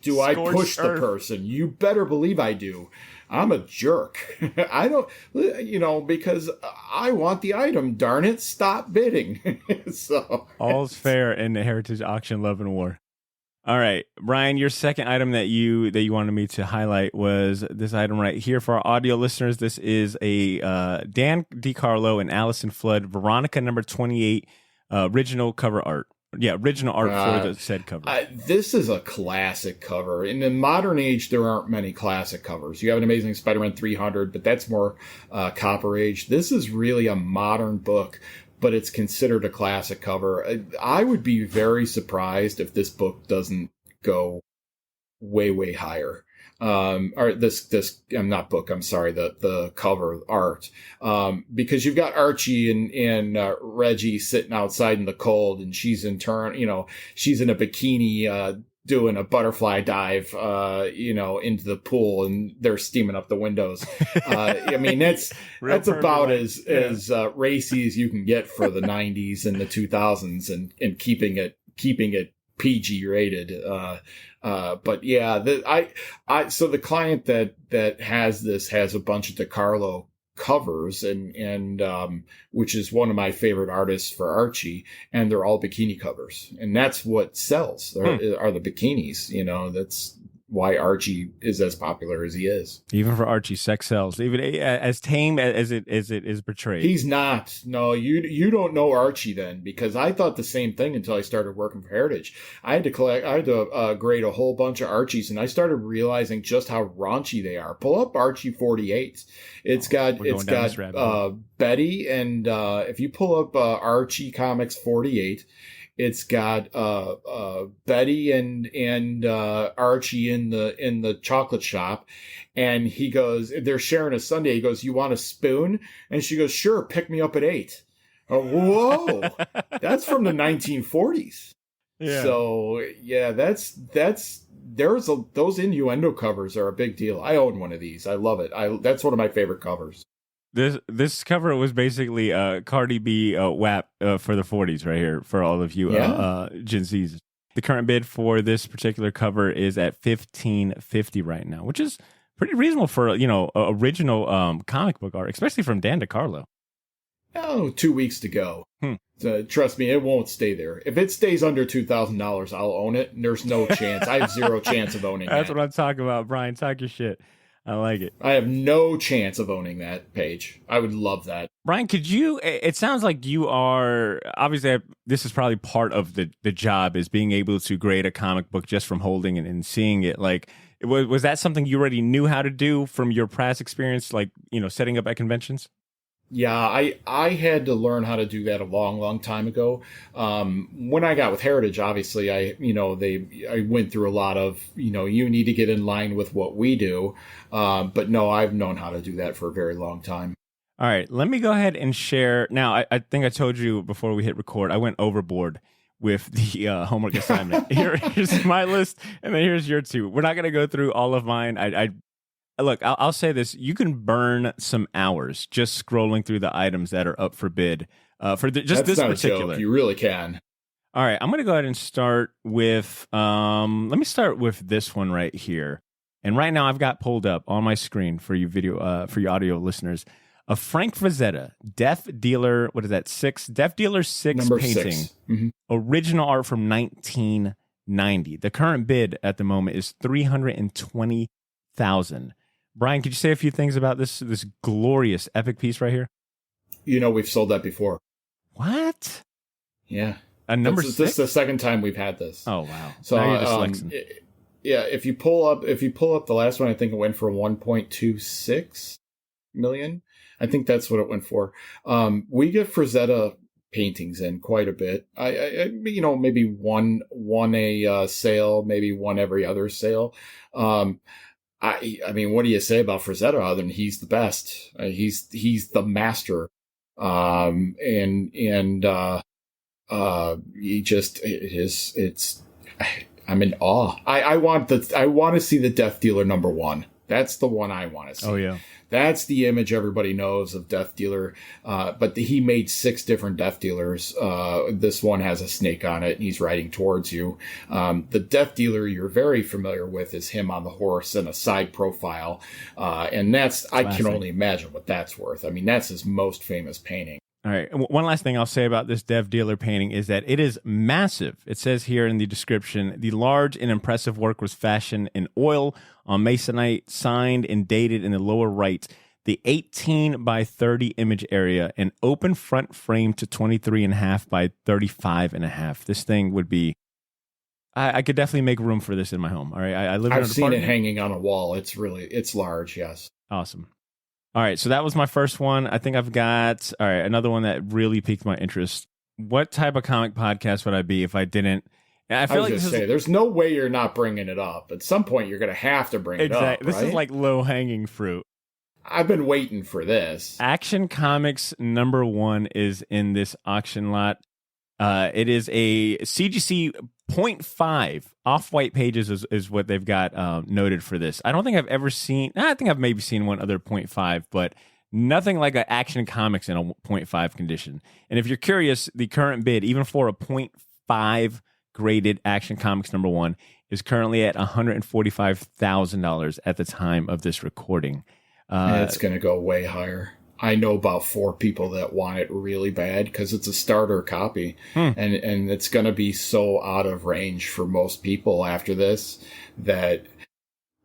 Do I push the person? You better believe I do. I'm a jerk. I don't, because I want the item. Darn it. Stop bidding. So all's fair in the Heritage Auction Love and War. All right, Brian, your second item that you wanted me to highlight was this item right here for our audio listeners. This is a Dan DiCarlo and Allison Flood, Veronica number 28, original cover art. Yeah, original art for the said cover. This is a classic cover. In the modern age, there aren't many classic covers. You have an Amazing Spider-Man 300, but that's more Copper Age. This is really a modern book, but it's considered a classic cover. I would be very surprised if this book doesn't go way, way higher. Or this, not book, I'm sorry, the cover art. Because you've got Archie and Reggie sitting outside in the cold, and she's in turn, she's in a bikini, doing a butterfly dive, into the pool, and they're steaming up the windows. That's about as racy as you can get for the 90s and the 2000s, and keeping it PG rated. But yeah, so the client that has this has a bunch of DiCarlo covers, and which is one of my favorite artists for Archie, and they're all bikini covers, and that's what sells are the bikinis. That's why Archie is as popular as he is. Even for Archie, sex sells. Even as tame as it is portrayed. He's not. No, you don't know Archie then, because I thought the same thing until I started working for Heritage. I had to grade a whole bunch of Archies, and I started realizing just how raunchy they are. Pull up Archie 48. It's got Betty, and if you pull up Archie Comics 48. It's got Betty and Archie in the chocolate shop, and he goes, they're sharing a sundae. He goes, "You want a spoon?" And she goes, "Sure, pick me up at 8." Whoa, that's from the 1940s. Yeah. So yeah, those innuendo covers are a big deal. I own one of these. I love it. That's one of my favorite covers. This cover was basically Cardi B WAP for the 40s right here for all of you Gen Zs. The current bid for this particular cover is at $15.50 right now, which is pretty reasonable for original comic book art, especially from Dan DeCarlo. 2 weeks to go. So, trust me, it won't stay there. If it stays under $2,000, I'll own it. And there's no chance. I have zero chance of owning That's that. what I'm talking about, Brian. Talk your shit. I like it. I have no chance of owning that page. I would love that. Brian, it sounds like you are, obviously, this is probably part of the job, is being able to grade a comic book just from holding it and seeing it. Like, was that something you already knew how to do from your past experience, like, setting up at conventions? Yeah, I had to learn how to do that a long, long time ago. When I got with Heritage, obviously, I went through a lot of, you need to get in line with what we do. But no, I've known how to do that for a very long time. All right, let me go ahead and share. Now, I think I told you before we hit record, I went overboard with the homework assignment. Here's my list, and then here's your two. We're not going to go through all of mine. Look, I'll say this. You can burn some hours just scrolling through the items that are up for bid. That's this not particular. A joke. You really can. All right, I'm going to go ahead and start with, let me start with this one right here. And right now I've got pulled up on my screen for you for your audio listeners, a Frank Frazetta, Death Dealer, what is that, 6? Death Dealer 6 Number painting. 6. Mm-hmm. Original art from 1990. The current bid at the moment is $320,000. Brian, could you say a few things about this glorious epic piece right here? We've sold that before. What? Yeah. Number 6? This is the second time we've had this. Oh, wow. So, if you pull up the last one, I think it went for 1.26 million. I think that's what it went for. We get Frazetta paintings in quite a bit. I maybe one a sale, maybe one every other sale. I mean, what do you say about Frazetta other than he's the best? He's the master. I'm in awe. I want to see the Death Dealer number 1. That's the one I want to see. Oh, yeah. That's the image everybody knows of Death Dealer. But he made 6 different Death Dealers. This one has a snake on it, and he's riding towards you. The Death Dealer you're very familiar with is him on the horse and a side profile. And that's I can only imagine what that's worth. I mean, that's his most famous painting. All right. One last thing I'll say about this Death Dealer painting is that it is massive. It says here in the description, the large and impressive work was fashioned in oil on masonite, signed and dated in the lower right. The 18 by 30 image area, an open front frame to 23.5 by 35.5. This thing would be, I could definitely make room for this in my home. All right. I live in an apartment. I've seen it hanging on a wall. It's large. Yes. Awesome. All right, so that was my first one. I think I've got, another one that really piqued my interest. What type of comic podcast would I be if I didn't? I was going to say, there's no way you're not bringing it up. At some point, you're going to have to bring it up, This is like low-hanging fruit. I've been waiting for this. Action Comics number 1 is in this auction lot. It is a CGC 0.5 off-white pages is what they've got noted for this. I don't think I've ever seen, I think I've maybe seen one other 0.5, but nothing like an Action Comics in a 0.5 condition. And if you're curious, the current bid, even for a 0.5 graded Action Comics number 1, is currently at $145,000 at the time of this recording. It's going to go way higher. I know about 4 people that want it really bad because it's a starter copy, and it's going to be so out of range for most people after this that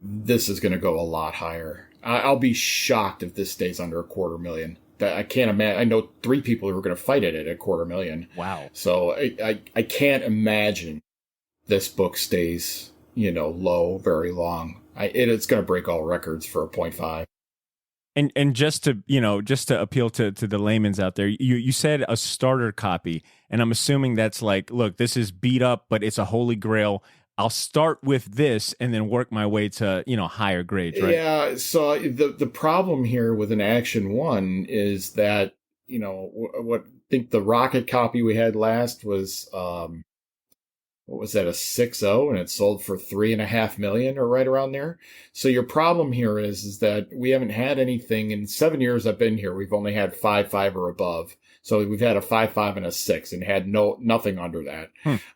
this is going to go a lot higher. I'll be shocked if this stays under $250,000. That I can't imagine. I know 3 people who are going to fight it at $250,000. Wow. So I can't imagine this book stays, low very long. It's going to break all records for a 0.5. And just to appeal to the layman's out there, you said a starter copy, and I'm assuming that's like, look, this is beat up, but it's a holy grail. I'll start with this and then work my way to, higher grades, right? Yeah. So the problem here with an Action 1 is that, what I think the Rocket copy we had last was, what was that, a 6.0, and it sold for $3.5 million or right around there. So your problem here is that we haven't had anything in 7 years I've been here. We've only had 5.5 or above. So we've had a 5.5 and a 6 and had nothing under that,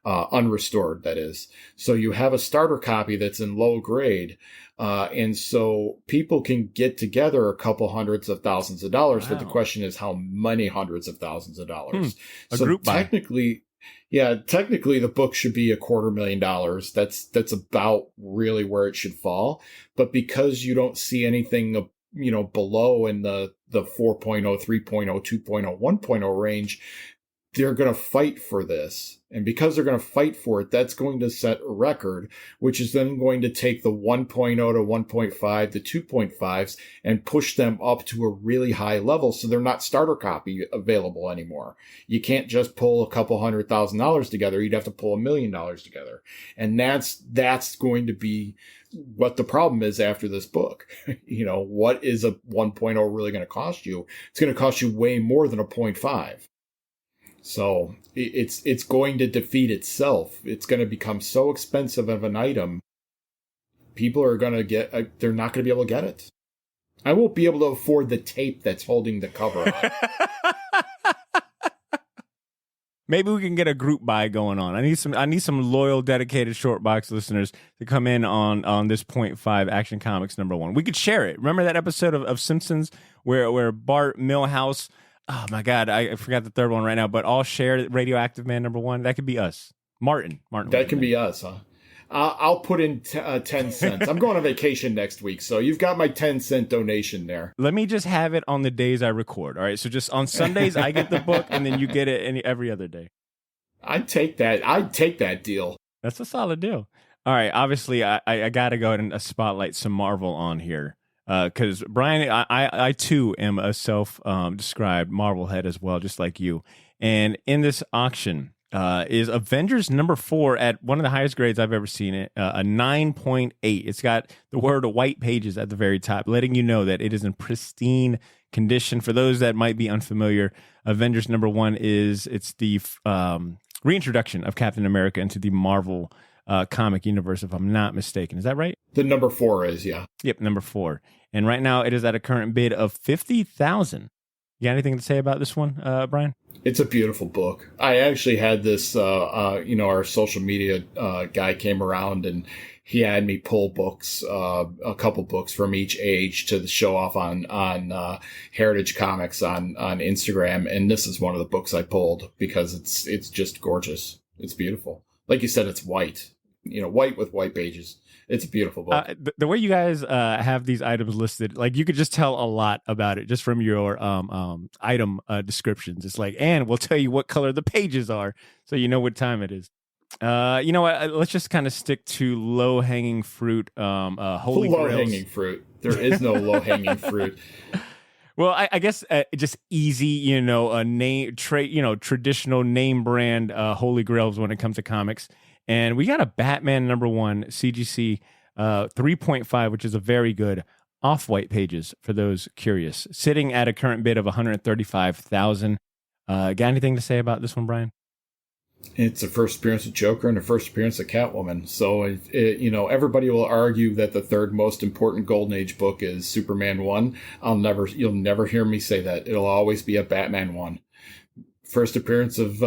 unrestored, that is. So you have a starter copy that's in low grade. And so people can get together a couple hundreds of thousands of dollars. Wow. But the question is how many hundreds of thousands of dollars. A group technically, technically the book should be $250,000. That's about really where it should fall. But because you don't see anything, below in the 4.0, 3.0, 2.0, 1.0 range, they're going to fight for this. And because they're going to fight for it, that's going to set a record, which is then going to take the 1.0 to 1.5 to 2.5s and push them up to a really high level. So they're not starter copy available anymore. You can't just pull a couple $100,000 together. You'd have to pull $1 million together. And that's going to be what the problem is after this book. What is a 1.0 really going to cost you? It's going to cost you way more than a 0.5. So it's going to defeat itself. It's going to become so expensive of an item. People are going to they're not going to be able to get it. I won't be able to afford the tape that's holding the cover up. Maybe we can get a group buy going on. I need some loyal, dedicated short box listeners to come in on this 0.5 Action Comics #1. We could share it. Remember that episode of Simpsons where Bart Milhouse, oh my God, I forgot the third one right now, but all share Radioactive Man #1. That could be us. Martin. That can be us, huh? I'll put in 10 cents. I'm going on vacation next week, so you've got my 10-cent donation there. Let me just have it on the days I record, all right? So just on Sundays, I get the book, and then you get it every other day. I'd take that deal. That's a solid deal. All right, obviously, I got to go ahead and spotlight some Marvel on here. Because Brian, I too am a self-described Marvel head as well, just like you. And in this auction is Avengers #4 at one of the highest grades I've ever seen it, a 9.8. It's got the word white pages at the very top, letting you know that it is in pristine condition. For those that might be unfamiliar, Avengers #1 it's the reintroduction of Captain America into the Marvel comic universe, if I'm not mistaken. Is that right? The #4 is, yeah. Yep, #4. And right now it is at a current bid of $50,000. You got anything to say about this one, Brian? It's a beautiful book. I actually had this, our social media guy came around and he had me pull books, a couple books from each age to show off on Heritage Comics on Instagram. And this is one of the books I pulled because it's just gorgeous. It's beautiful. Like you said, it's white, white with white pages. It's a beautiful book. The way you guys have these items listed, like you could just tell a lot about it just from your item descriptions. It's like, and we'll tell you what color the pages are, so you know what time it is. You know what? Let's just kind of stick to low-hanging fruit. Holy Grails. Low-hanging fruit. There is no low-hanging fruit. Well, I guess just easy, a name, traditional name brand Holy Grails when it comes to comics. And we got a Batman #1 CGC 3.5, which is a very good off-white pages for those curious, sitting at a current bid of $135,000. Got anything to say about this one, Brian? It's the first appearance of Joker and the first appearance of Catwoman. So, everybody will argue that the third most important Golden Age book is Superman 1. You'll never hear me say that. It'll always be a Batman 1. First appearance of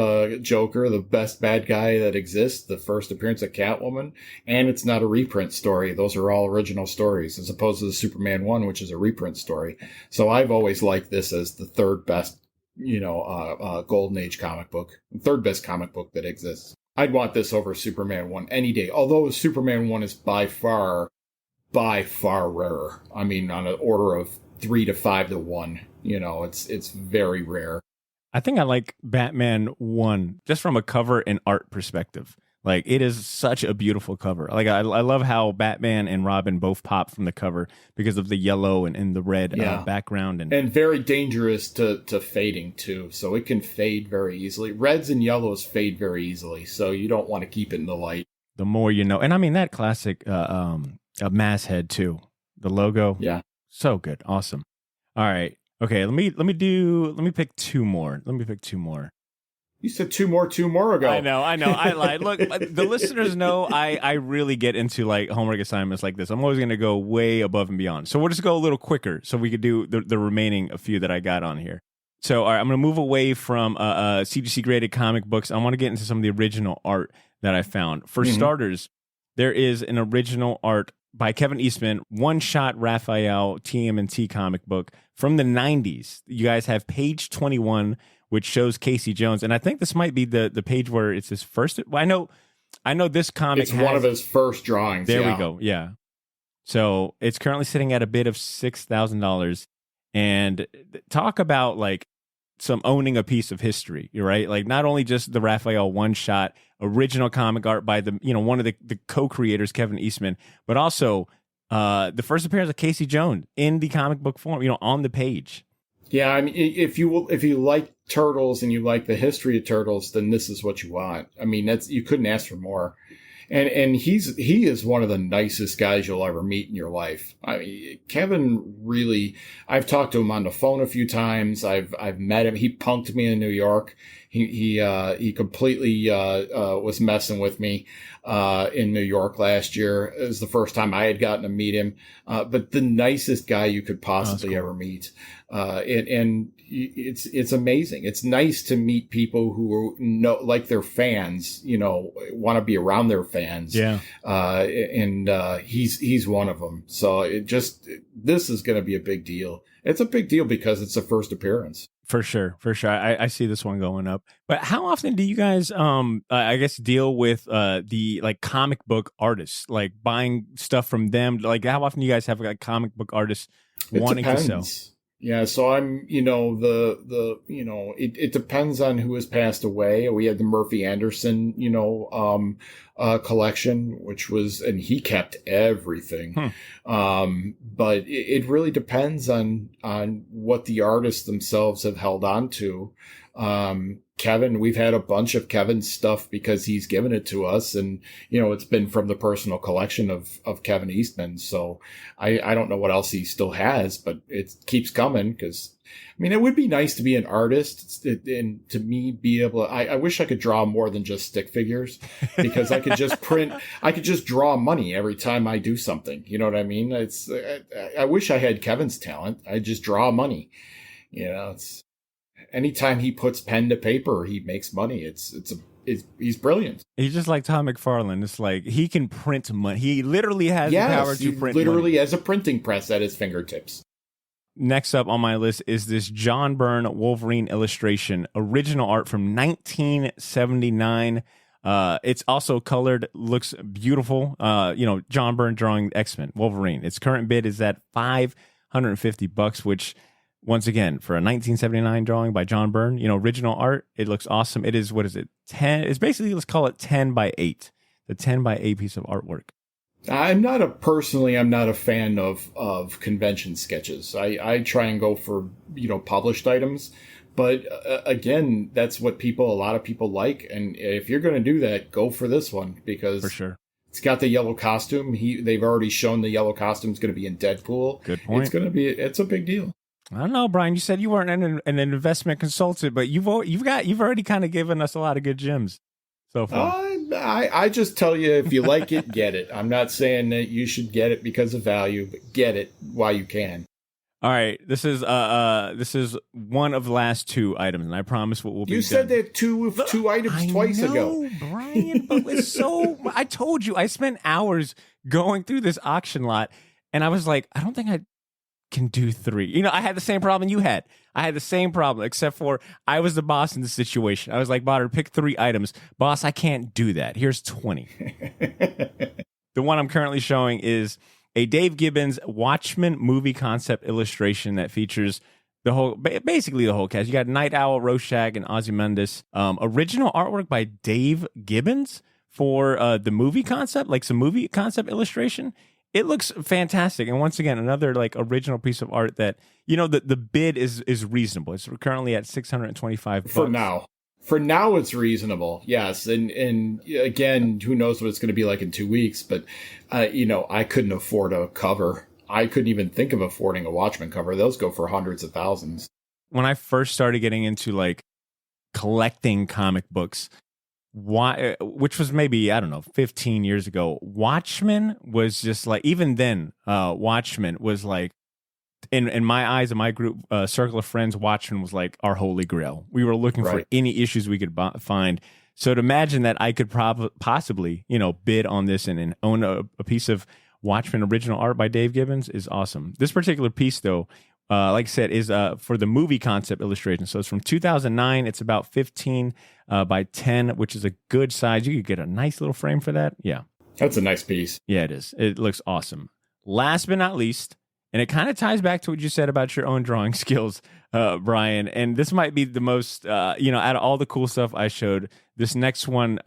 Joker, the best bad guy that exists, the first appearance of Catwoman, and it's not a reprint story. Those are all original stories, as opposed to the Superman 1, which is a reprint story. So I've always liked this as the third best, Golden Age comic book, third best comic book that exists. I'd want this over Superman 1 any day, although Superman 1 is by far rarer. I mean, on an order of 3 to 5 to 1. It's very rare. I think I like Batman 1 just from a cover and art perspective. Like, it is such a beautiful cover. Like, I love how Batman and Robin both pop from the cover because of the yellow and the red background. And very dangerous to fading, too. So it can fade very easily. Reds and yellows fade very easily, so you don't want to keep it in the light. The more you know. And I mean, that classic masthead, too. The logo. Yeah. So good. Awesome. All right. Okay, let me pick two more. You said two more ago. I know. I lied. Look, the listeners know I really get into like homework assignments like this. I'm always going to go way above and beyond. So we'll just go a little quicker so we could do the remaining a few that I got on here. So, all right, I'm going to move away from CGC graded comic books. I want to get into some of the original art that I found. For starters, there is an original art by Kevin Eastman, one-shot Raphael TMNT comic book from the 90s. You guys have page 21, which shows Casey Jones. And I think this might be the page where it's his first. I know this comic. It's one of his first drawings. There we go. Yeah. So it's currently sitting at a bid of $6,000. And talk about like some owning a piece of history, right? Like, not only just the Raphael one-shot original comic art by the one of the co-creators, Kevin Eastman, but also the first appearance of Casey Jones in the comic book form, on the page. Yeah, I mean, if you like Turtles and you like the history of Turtles, then this is what you want. I mean, you couldn't ask for more. And he is one of the nicest guys you'll ever meet in your life. I mean, Kevin really, I've talked to him on the phone a few times. I've met him. He punked me in New York. He completely was messing with me in New York last year. It was the first time I had gotten to meet him. But the nicest guy you could possibly ever meet. And it's amazing. It's nice to meet people who know, like their fans, want to be around their fans. Yeah. And he's one of them. So this is going to be a big deal. It's a big deal because it's the first appearance. For sure. I see this one going up. But how often do you guys, I guess, deal with the like comic book artists, like buying stuff from them? Like, how often do you guys have like comic book artists wanting to sell? Yeah, so I'm, it depends on who has passed away. We had the Murphy Anderson, collection, and he kept everything. But it really depends on what the artists themselves have held on to. Kevin, we've had a bunch of Kevin's stuff because he's given it to us, and it's been from the personal collection of Kevin Eastman. So I don't know what else he still has, but it keeps coming because it would be nice to be an artist and to me be able to, I wish I could draw more than just stick figures because I could just I could just draw money every time I do something. You know what I mean? I wish I had Kevin's talent. I just draw money. Anytime he puts pen to paper, he makes money. He's brilliant. He's just like Tom McFarlane. It's like he can print money. He literally has the power to print money. Literally has a printing press at his fingertips. Next up on my list is this John Byrne Wolverine illustration, original art from 1979. It's also colored, looks beautiful. John Byrne drawing X-Men, Wolverine. Its current bid is at $550, which, once again, for a 1979 drawing by John Byrne, original art, it looks awesome. It is, 10? It's basically, let's call it 10 by 8. The 10 by 8 piece of artwork. I'm not a fan of convention sketches. I try and go for, published items. But again, that's what a lot of people like. And if you're going to do that, go for this one because for sure. It's got the yellow costume. They've already shown the yellow costume is going to be in Deadpool. Good point. It's a big deal. I don't know, Brian. You said you weren't an investment consultant, but you've already kind of given us a lot of good gems so far. I just tell you, if you like it, get it. I'm not saying that you should get it because of value, but get it while you can. All right, this is one of the last two items, and I promise what will be. You said done. that two items twice ago, Brian. But it's so. I told you I spent hours going through this auction lot, and I was like, I don't think I can do three. You know, I had the same problem you had. I had the same problem, except for I was the boss in the situation. I was like, Badr, pick 3 items. Boss, I can't do that. Here's 20. The one I'm currently showing is a Dave Gibbons Watchmen movie concept illustration that features basically the whole cast. You got Night Owl, Rorschach, and Ozymandias. Original artwork by Dave Gibbons for the movie concept, like some movie concept illustration. It looks fantastic. And once again, another like original piece of art that, you know, the bid is reasonable. It's currently at $625 for now. For now, it's reasonable. Yes. And again, who knows what it's going to be like in 2 weeks, but you know, I couldn't afford a cover. I couldn't even think of affording a Watchmen cover. Those go for hundreds of thousands. When I first started getting into like collecting comic books, which was maybe, I don't know, 15 years ago, Watchmen was just like, even then, Watchmen was like, in my eyes, in my group circle of friends, Watchmen was like our holy grail. We were looking for any issues we could find. So to imagine that I could possibly, you know, bid on this and own a piece of Watchmen original art by Dave Gibbons is awesome. This particular piece, though, like I said, is for the movie concept illustration. So it's from 2009. It's about 15 by 10, which is a good size. You could get a nice little frame for that. Yeah. That's a nice piece. Yeah, it is. It looks awesome. Last but not least, and it kind of ties back to what you said about your own drawing skills, Brian. And this might be the most, you know, out of all the cool stuff I showed, this next one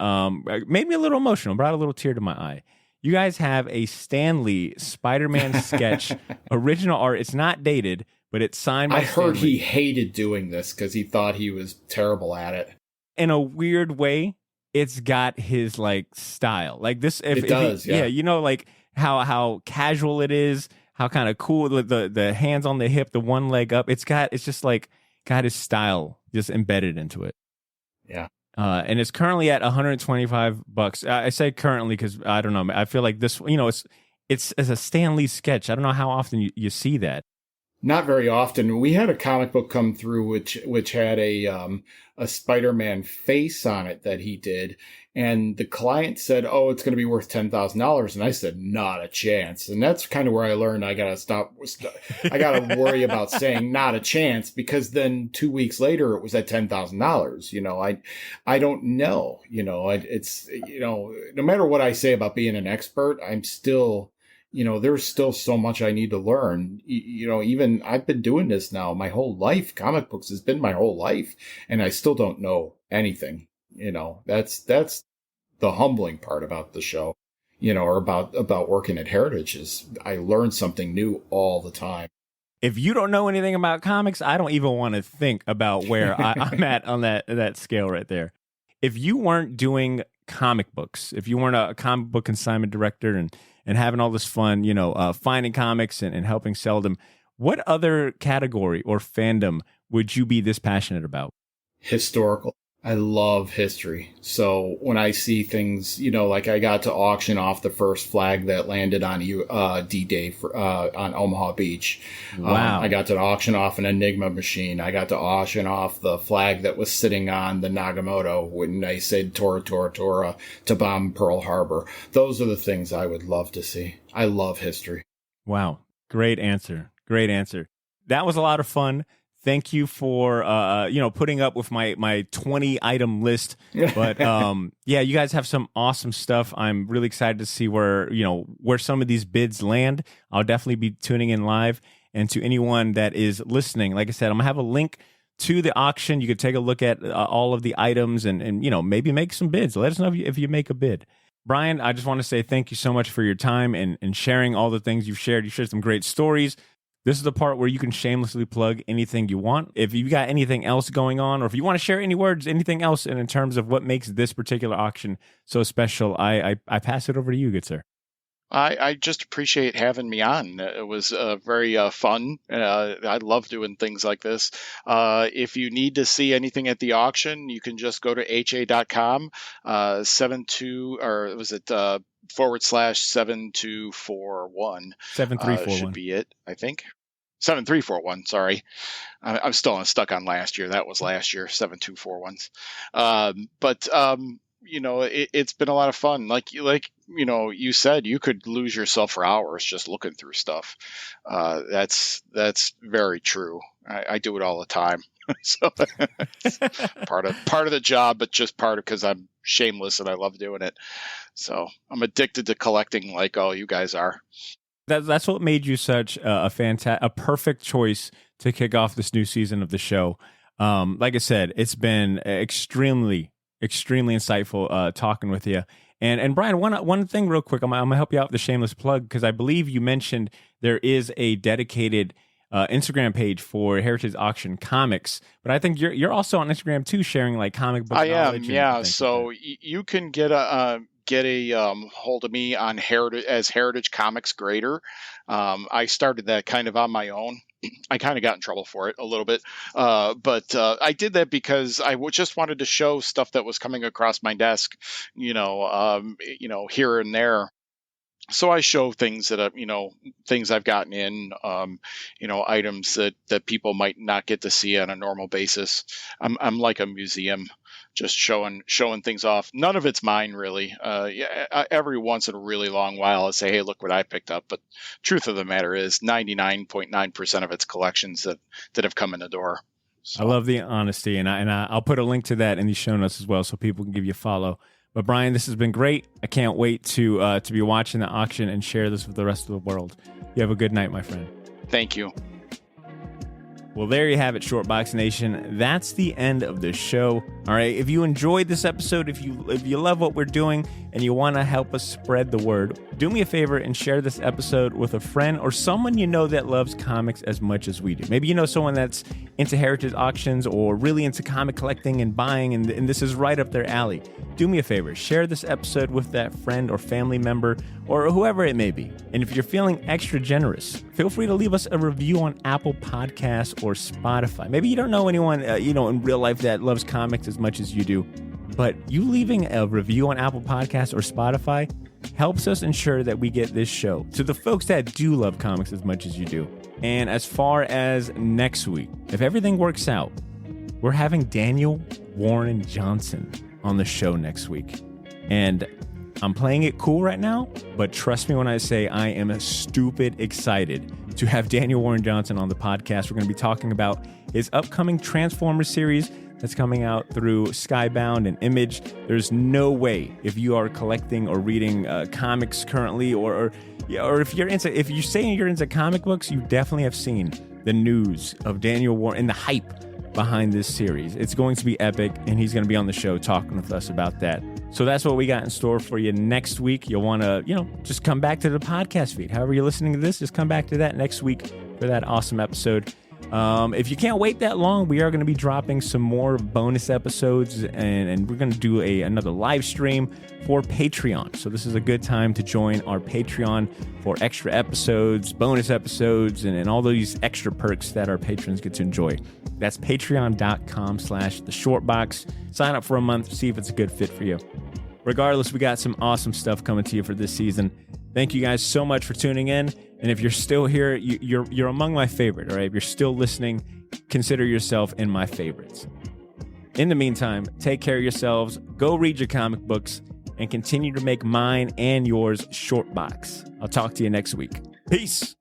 made me a little emotional, brought a little tear to my eye. You guys have a Stan Lee Spider-Man sketch, original art. It's not dated, but it's signed by Stan Lee. I heard he hated doing this because he thought he was terrible at it. In a weird way, it's got his like style. Like this, it does. Yeah, you know, like how casual it is. How kind of cool the hands on the hip, the one leg up. It's just like got his style just embedded into it. Yeah. And it's currently at $125. I say currently because I don't know. I feel like this, you know, it's a Stan Lee sketch. I don't know how often you see that. Not very often. We had a comic book come through which had a Spider-Man face on it that he did, and the client said, "Oh, it's going to be worth $10,000," and I said, "Not a chance." And that's kind of where I learned I got to worry about saying "not a chance," because then 2 weeks later it was at $10,000. You know, I don't know. You know, it's, you know, no matter what I say about being an expert, I'm still. You know, there's still so much I need to learn. You know, even I've been doing this now my whole life. Comic books has been my whole life, and I still don't know anything. You know, that's the humbling part about the show, you know, or about working at Heritage is I learn something new all the time. If you don't know anything about comics, I don't even want to think about where I'm at on that scale right there. If you weren't doing comic books, if you weren't a comic book consignment director and having all this fun, you know, finding comics and helping sell them, what other category or fandom would you be this passionate about? Historical. I love history. So when I see things, you know, like I got to auction off the first flag that landed on D-Day on Omaha Beach. Wow. I got to auction off an Enigma machine. I got to auction off the flag that was sitting on the Nagamoto when they said Tora, Tora, Tora to bomb Pearl Harbor. Those are the things I would love to see. I love history. Wow. Great answer. Great answer. That was a lot of fun. Thank you for you know, putting up with my 20 item list. But yeah, you guys have some awesome stuff. I'm really excited to see where some of these bids land. I'll definitely be tuning in live. And to anyone that is listening, like I said, I'm gonna have a link to the auction. You could take a look at all of the items and you know, maybe make some bids. Let us know if you make a bid. Brian, I just want to say thank you so much for your time and sharing all the things you've shared. You shared some great stories. This is the part where you can shamelessly plug anything you want. If you got anything else going on, or if you want to share any words, anything else in terms of what makes this particular auction so special, I pass it over to you, good sir. I just appreciate having me on. It was very fun. I love doing things like this. If you need to see anything at the auction, you can just go to ha.com, /7241. 7341 7341 should be it, I think. 7341. Sorry, I'm still stuck on last year. That was last year, 7241s. But it's been a lot of fun. Like you said, you could lose yourself for hours just looking through stuff. That's very true. I do it all the time. So it's part of the job, but just part of because I'm shameless and I love doing it. So I'm addicted to collecting like all you guys are. That's what made you such a perfect choice to kick off this new season of the show. Like I said, it's been extremely insightful talking with you. And Brian, one thing real quick, I'm gonna help you out with the shameless plug because I believe you mentioned there is a dedicated Instagram page for Heritage Auction Comics, but I think you're also on Instagram too, sharing like comic book. I am, yeah. So you can get a hold of me on Heritage Comics Grader. I started that kind of on my own. I kind of got in trouble for it a little bit, but I did that because I just wanted to show stuff that was coming across my desk, here and there. So I show things that things I've gotten in, items that people might not get to see on a normal basis. I'm like a museum, just showing things off. None of it's mine really. Every once in a really long while, I'll say, "Hey, look what I picked up." But truth of the matter is, 99.9% of it's collections that have come in the door. So. I love the honesty, and I'll put a link to that in the show notes as well, so people can give you a follow. But Brian, this has been great. I can't wait to be watching the auction and share this with the rest of the world. You have a good night, my friend. Thank you. Well, there you have it, Shortbox Nation. That's the end of the show. All right, if you enjoyed this episode, if you love what we're doing and you want to help us spread the word, do me a favor and share this episode with a friend or someone you know that loves comics as much as we do. Maybe you know someone that's into heritage auctions or really into comic collecting and buying, and this is right up their alley. Do me a favor, share this episode with that friend or family member or whoever it may be. And if you're feeling extra generous, feel free to leave us a review on Apple Podcasts or Spotify. Maybe you don't know anyone, in real life that loves comics as much as you do, but you leaving a review on Apple Podcasts or Spotify helps us ensure that we get this show to the folks that do love comics as much as you do. And as far as next week, if everything works out, we're having Daniel Warren Johnson on the show next week. And I'm playing it cool right now, but trust me when I say I am stupid excited to have Daniel Warren Johnson on the podcast. We're going to be talking about his upcoming Transformers series that's coming out through Skybound and Image. There's no way, if you are collecting or reading comics currently, or if you're saying you're into comic books, you definitely have seen the news of Daniel Warren and the hype behind this series. It's going to be epic, and he's going to be on the show talking with us about that. So that's what we got in store for you next week. You'll want to, just come back to the podcast feed. However you're listening to this, just come back to that next week for that awesome episode. If you can't wait that long, we are going to be dropping some more bonus episodes, and we're going to do another live stream for Patreon. So this is a good time to join our Patreon for extra episodes, bonus episodes, and all these extra perks that our patrons get to enjoy. That's patreon.com/theshortbox. Sign up for a month, see if it's a good fit for you. Regardless, we got some awesome stuff coming to you for this season. Thank you guys so much for tuning in. And if you're still here, you're among my favorite, all right? If you're still listening, consider yourself in my favorites. In the meantime, take care of yourselves, go read your comic books, and continue to make mine and yours Shortbox. I'll talk to you next week. Peace.